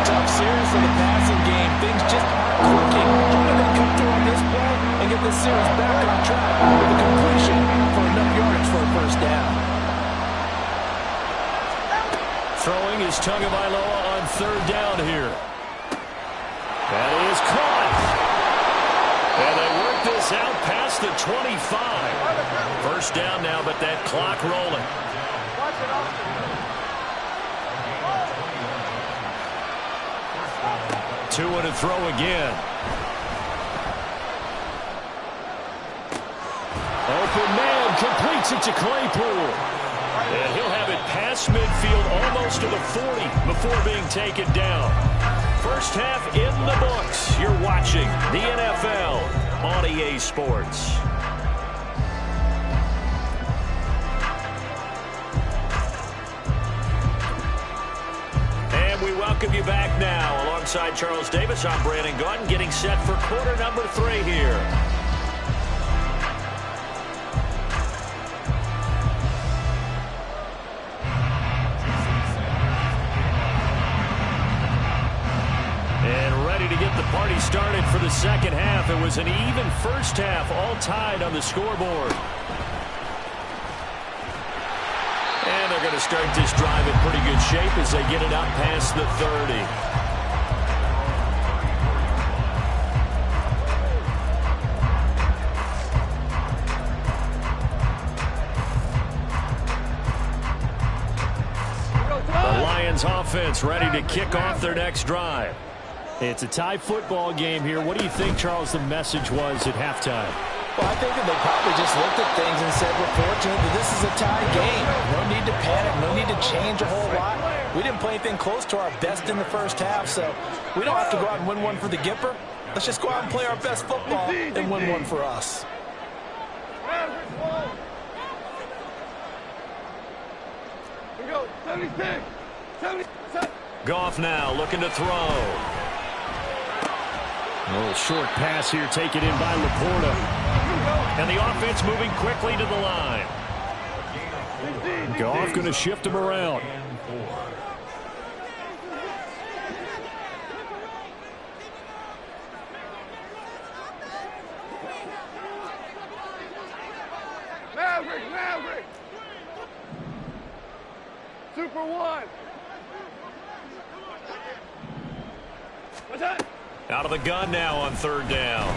Tough series for the passing game. Things just aren't clicking. How do they come through on this play and get this series back on track with a completion for enough yardage for a first down? Throwing is Tagovailoa on 3rd down here. That is caught. And they work this out past the 25. First down now, but that clock rolling. Two and a throw again. Open man completes it to Claypool. And he'll have it past midfield almost to the 40 before being taken down. First half in the books. You're watching the NFL on EA Sports. And we welcome you back now. Alongside Charles Davis, I'm Brandon Gaudin, getting set for quarter number 3 here. To get the party started for the second half. It was an even first half, all tied on the scoreboard. And they're going to start this drive in pretty good shape as they get it out past the 30. The Lions offense ready to kick off their next drive. It's a tie football game here. What do you think, Charles, the message was at halftime? Well, I think that they probably just looked at things and said, we're fortunate that this is a tie game. No need to panic. No need to change a whole lot. We didn't play anything close to our best in the first half, so we don't have to go out and win one for the Gipper. Let's just go out and play our best football and win one for us. Here we go. 76. 77. Goff now looking to throw. A little short pass here taken in by Laporta. And the offense moving quickly to the line. Goff going to shift him around. Maverick. Super 1. What's that? Out of the gun now on 3rd down. He's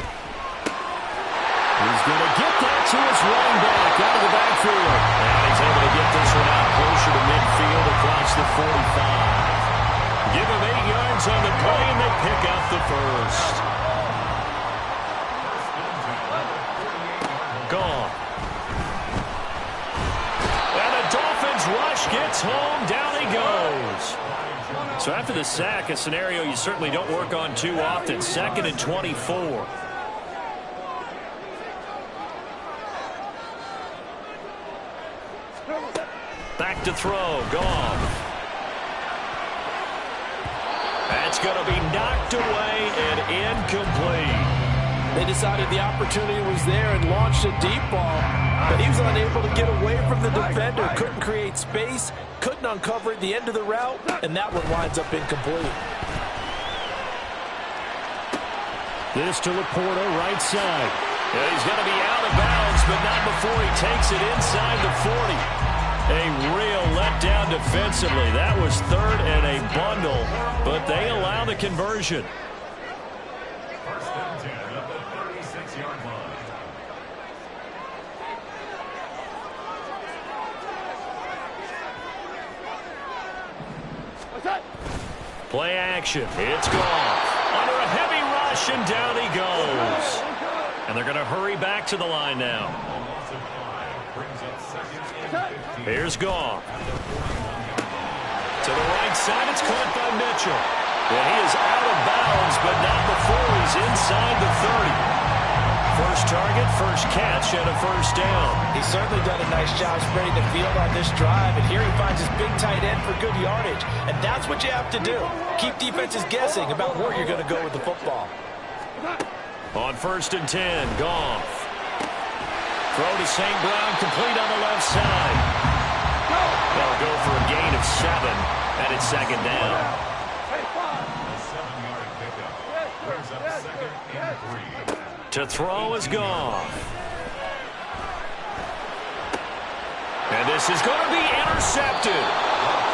going to get that to his running back out of the backfield. And he's able to get this one out closer to midfield across the 45. Give him 8 yards on the play, and they pick up the first. Gone. And the Dolphins rush gets home. Down he goes. So after the sack, a scenario you certainly don't work on too often. 2nd and 24. Back to throw. Goff. That's going to be knocked away and incomplete. They decided the opportunity was there and launched a deep ball, but he was unable to get away from the defender, couldn't create space, couldn't uncover at the end of the route, and that one winds up incomplete. This to Laporta, right side. Yeah, he's going to be out of bounds, but not before he takes it inside the 40. A real letdown defensively. That was 3rd and a bundle, but they allow the conversion. First and 10 at the 36-yard line. Play action. It's gone. Under a heavy rush, and down he goes. And they're going to hurry back to the line now. Here's Goff. To the right side, it's caught by Mitchell. And he is out of bounds, but not before he's inside the 30. First target, first catch, and a first down. He's certainly done a nice job spreading the field on this drive, and here he finds his big tight end for good yardage. And that's what you have to do. Keep defenses guessing about where you're going to go with the football. On 1st and 10, Goff. Throw to St. Brown, complete on the left side. They'll go for a gain of 7, and it's second down. A 7-yard pickup. Brings up 2nd and 3. To throw is Goff. And this is going to be intercepted.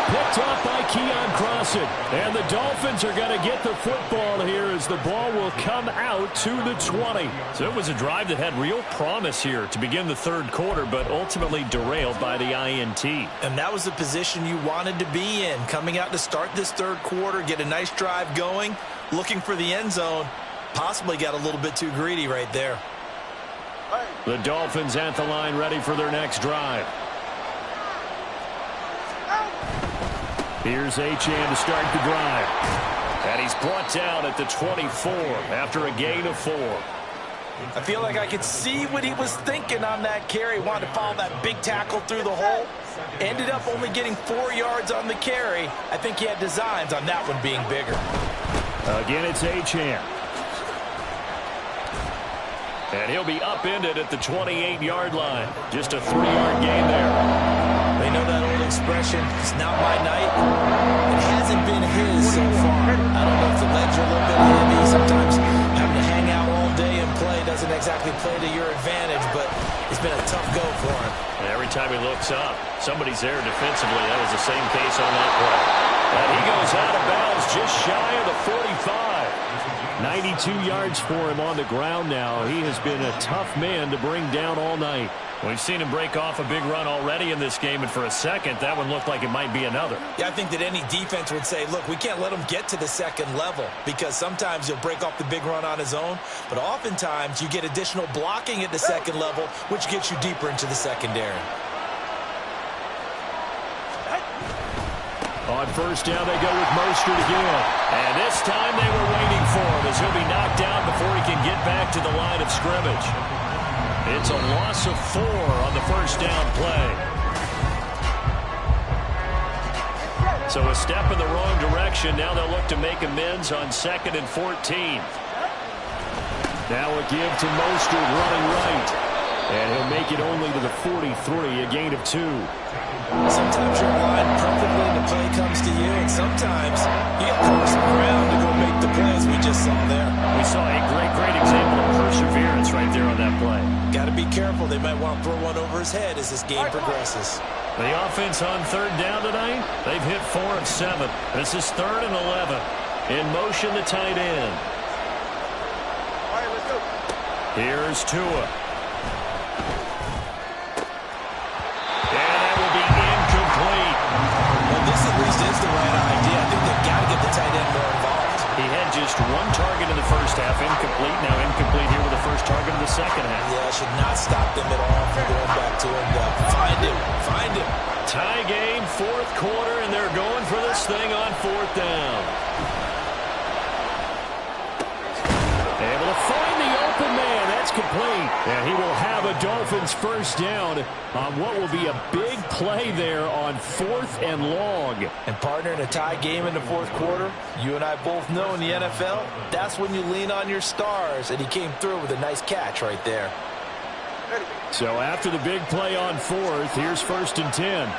Picked off by Keon Crossett. And the Dolphins are going to get the football here as the ball will come out to the 20. So it was a drive that had real promise here to begin the third quarter, but ultimately derailed by the INT. And that was the position you wanted to be in, coming out to start this third quarter, get a nice drive going, looking for the end zone. Possibly got a little bit too greedy right there. The Dolphins at the line, ready for their next drive. Here's Achane to start the drive. And he's brought down at the 24 after a gain of 4. I feel like I could see what he was thinking on that carry. Wanted to follow that big tackle through the hole. Ended up only getting 4 yards on the carry. I think he had designs on that one being bigger. Again, it's Achane. And he'll be upended at the 28-yard line. Just a 3-yard gain there. They know that old expression, it's not my night. It hasn't been his so far. I don't know if the legs are a little bit heavy. Sometimes having to hang out all day and play doesn't exactly play to your advantage, but it's been a tough go for him. And every time he looks up, somebody's there defensively. That was the same case on that play. And he goes out of bounds just shy of the 45. 92 yards for him on the ground now. He has been a tough man to bring down all night. We've seen him break off a big run already in this game, and for a second, that one looked like it might be another. Yeah, I think that any defense would say, look, we can't let him get to the second level, because sometimes he'll break off the big run on his own, but oftentimes you get additional blocking at the second level, which gets you deeper into the secondary. On first down, they go with Mostert again. And this time they were waiting for him as he'll be knocked down before he can get back to the line of scrimmage. It's a loss of 4 on the first down play. So a step in the wrong direction. Now they'll look to make amends on 2nd and 14. Now a give to Mostert running right. And he'll make it only to the 43, a gain of 2. Sometimes you're aligned perfectly and the play comes to you, and sometimes you got to cover some ground to go make the plays we just saw there. We saw a great example of perseverance right there on that play. Got to be careful. They might want to throw one over his head as this game progresses. The offense on 3rd down tonight, they've hit 4 of 7. This is 3rd and 11. In motion, the tight end. All right, let's go. Here's Tua. And that will be incomplete. Well, this at least is the right idea. I think they've got to get the tight end more involved. He had just 1 target in the first half, incomplete. Now incomplete here with the first target in the second half. Yeah, should not stop them at all from going back to him. Find him. Tie game, 4th quarter, and they're going for this thing on 4th down. Able to find the open man. That's complete. And he will have a Dolphins first down on what will be a big play there on 4th and long. And partner, in a tie game in the 4th quarter, you and I both know in the NFL, that's when you lean on your stars. And he came through with a nice catch right there. So after the big play on 4th, here's 1st and 10.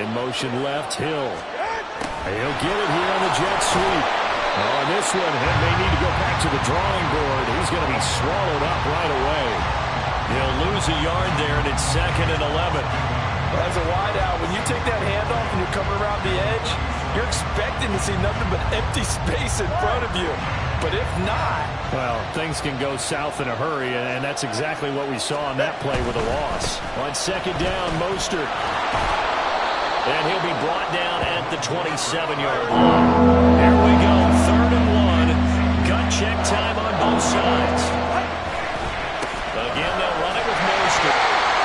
In motion left, Hill. He'll get it here on the jet sweep. On this one, he may need to go back to the drawing board. He's going to be swallowed up right away. He'll lose a yard there, and it's 2nd and 11. Well, as a wideout, when you take that handoff and you're coming around the edge, you're expecting to see nothing but empty space in front of you. But if not... Well, things can go south in a hurry, and that's exactly what we saw on that play with a loss. On second down, Mostert. And he'll be brought down at the 27-yard line. There we go, 3rd and 1. Gut check time on both sides. Again, they'll run it with Mostert.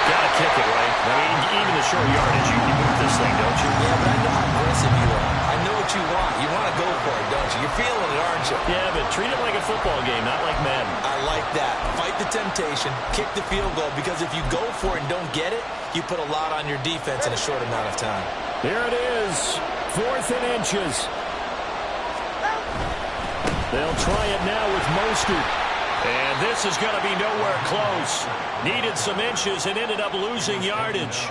Gotta kick it, right? I mean, even the short yardage, you move this thing, don't you? Yeah, but I know how aggressive you are. I know what you want. You want to go for it, don't you? You're feeling it, aren't you? Yeah, but treat it like a football game, not like Madden. I like that. Fight the temptation, kick the field goal, because if you go for it and don't get it, you put a lot on your defense in a short amount of time. Here it is, 4th and inches. They'll try it now with Mostert. And this is going to be nowhere close. Needed some inches and ended up losing yardage.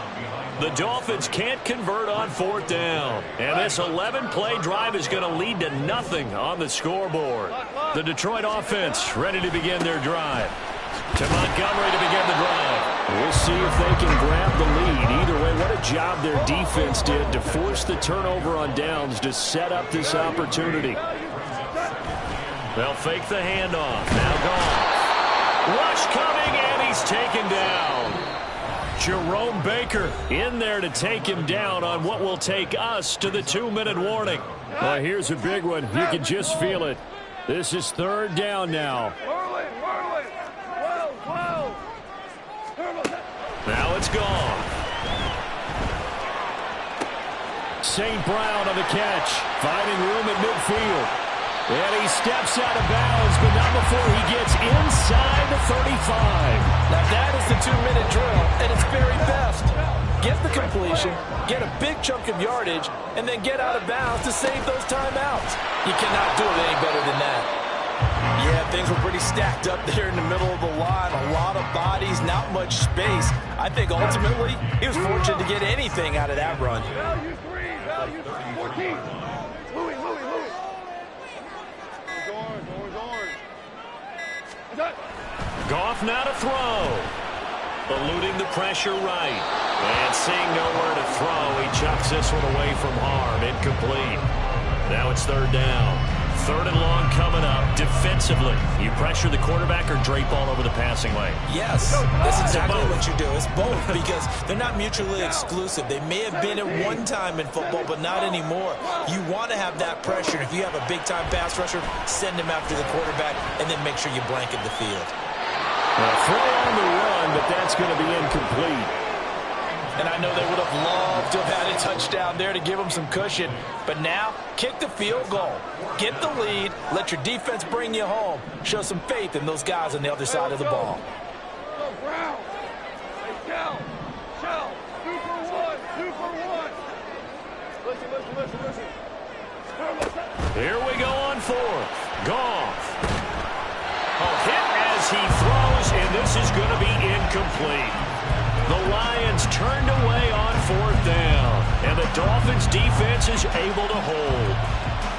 The Dolphins can't convert on 4th down. And this 11-play drive is going to lead to nothing on the scoreboard. The Detroit offense ready to begin their drive. To Montgomery to begin the drive. We'll see if they can grab the lead. Either way, what a job their defense did to force the turnover on downs to set up this opportunity. They'll fake the handoff. Now gone. Rush coming, and he's taken down. Jerome Baker in there to take him down on what will take us to the 2-minute warning. Well, here's a big one. You can just feel it. This is 3rd down now. Now it's gone. St. Brown on the catch, finding room at midfield. And he steps out of bounds, but not before he gets inside the 35. Now that is the 2-minute drill at its very best. Get the completion, get a big chunk of yardage, and then get out of bounds to save those timeouts. You cannot do it any better than that. Yeah, things were pretty stacked up there in the middle of the line. A lot of bodies, not much space. I think ultimately he was fortunate to get anything out of that run. Value 3, value 14. Louis. Goff now to throw. Eluding the pressure right. And seeing nowhere to throw, he chucks this one away from harm. Incomplete. Now it's 3rd down. 3rd and long coming up. Defensively, you pressure the quarterback or drape all over the passing lane? Yes, that's exactly what you do. It's both, because they're not mutually exclusive. They may have been at one time in football, but not anymore. You want to have that pressure. If you have a big-time pass rusher, send him after the quarterback, and then make sure you blanket the field. Well, throw on the run, but that's going to be incomplete. And I know they would have loved to have had a touchdown there to give them some cushion. But now, kick the field goal. Get the lead. Let your defense bring you home. Show some faith in those guys on the other side of the ball. Go, Brown. Hey, Shell. 2 for 1. Listen. Here we go on 4th. Goff. Hit as he throws, and this is going to be incomplete. The Lions turned away on 4th down, and the Dolphins' defense is able to hold.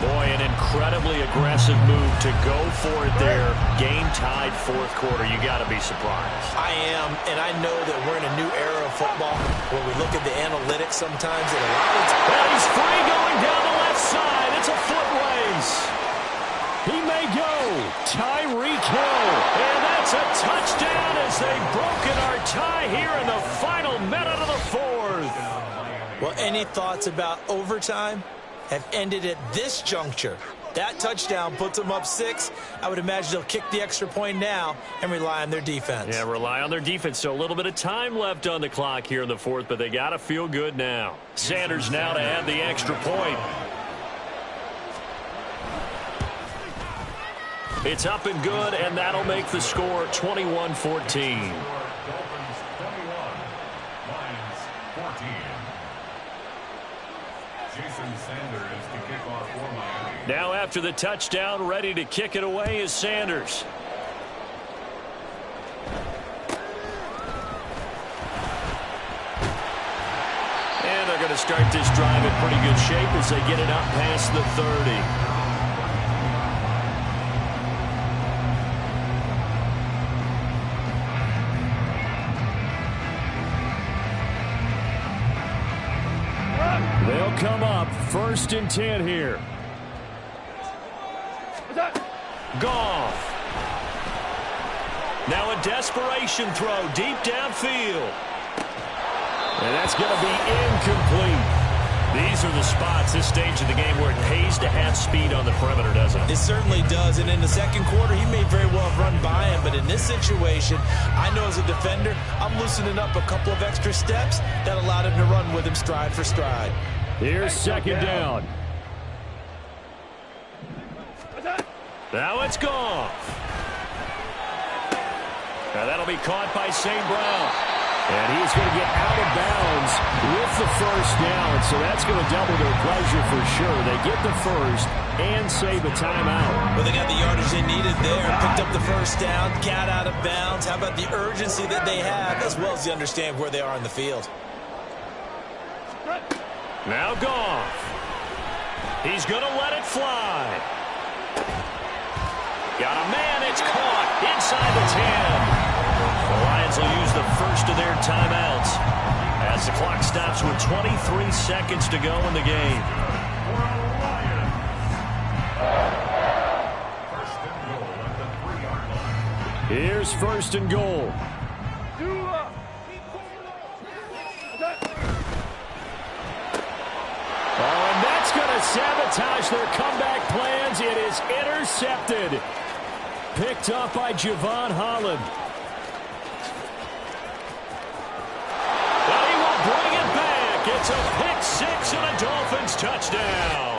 Boy, an incredibly aggressive move to go for it there. Game-tied 4th quarter. You got to be surprised. I am, and I know that we're in a new era of football where we look at the analytics sometimes, and a lot of times... Well, he's free going down the left side. It's a foot race. He may go. Tyreek Hill. And that's a touchdown as they've broken our tie here in the final minute of the 4th. Well, any thoughts about overtime have ended at this juncture? That touchdown puts them up 6. I would imagine they'll kick the extra point now and rely on their defense. Yeah, rely on their defense. So a little bit of time left on the clock here in the 4th, but they got to feel good now. Sanders now to add the extra point. It's up and good, and that'll make the score 21-14. Dolphins 21, Lions 14. Jason Sanders to kick off for Miami. Now after the touchdown, ready to kick it away is Sanders. And they're going to start this drive in pretty good shape as they get it up past the 30. They'll come up. 1st and 10 here. Goff. Now a desperation throw deep downfield. And that's going to be incomplete. These are the spots, this stage of the game, where it pays to have speed on the perimeter, doesn't it? It certainly does. And in the second quarter, he may very well have run by him. But in this situation, I know as a defender, I'm loosening up a couple of extra steps that allowed him to run with him stride for stride. Here's 2nd down. Now it's gone. Now that'll be caught by St. Brown. And he's going to get out of bounds with the 1st down. So that's going to double their pleasure for sure. They get the 1st and save a timeout. Well, they got the yardage they needed there. Picked up the 1st down, got out of bounds. How about the urgency that they have, as well as they understand where they are in the field? Now Goff. He's going to let it fly. Got a man. It's caught inside the 10. The Lions will use the 1st of their timeouts as the clock stops with 23 seconds to go in the game. Here's 1st and goal. Oh, and that's going to sabotage their comeback plans. It is intercepted. Picked up by Javon Holland. Bring it back. It's a pick 6 and a Dolphins touchdown.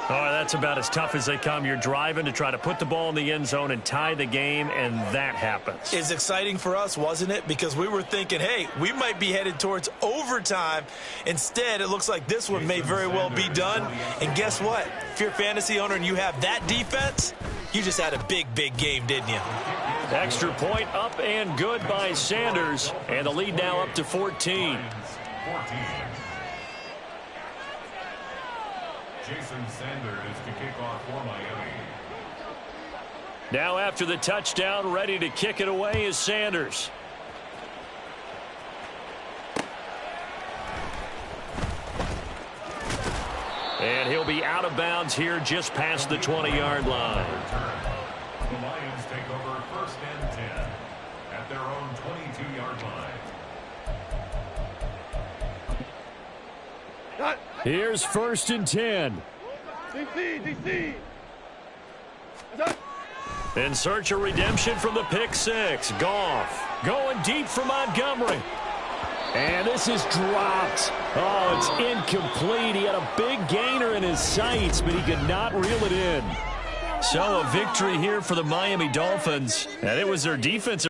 Oh, that's about as tough as they come. You're driving to try to put the ball in the end zone and tie the game, and that happens. It's exciting for us, wasn't it? Because we were thinking, hey, we might be headed towards overtime. Instead, it looks like this one may very well be done. And guess what? If you're a fantasy owner and you have that defense, you just had a big, big game, didn't you? Extra point up and good by Sanders. And the lead now up to 14. Jason Sanders to kick off for Miami. Now after the touchdown, ready to kick it away is Sanders. And he'll be out of bounds here just past the 20-yard line. The Lions take over 1st and 10 at their own 22-yard line. Here's 1st and 10. DC. In search of redemption from the pick 6. Goff going deep for Montgomery. And this is dropped. Oh, it's incomplete. He had a big gainer in his sights, but he could not reel it in. So a victory here for the Miami Dolphins. And it was their defensive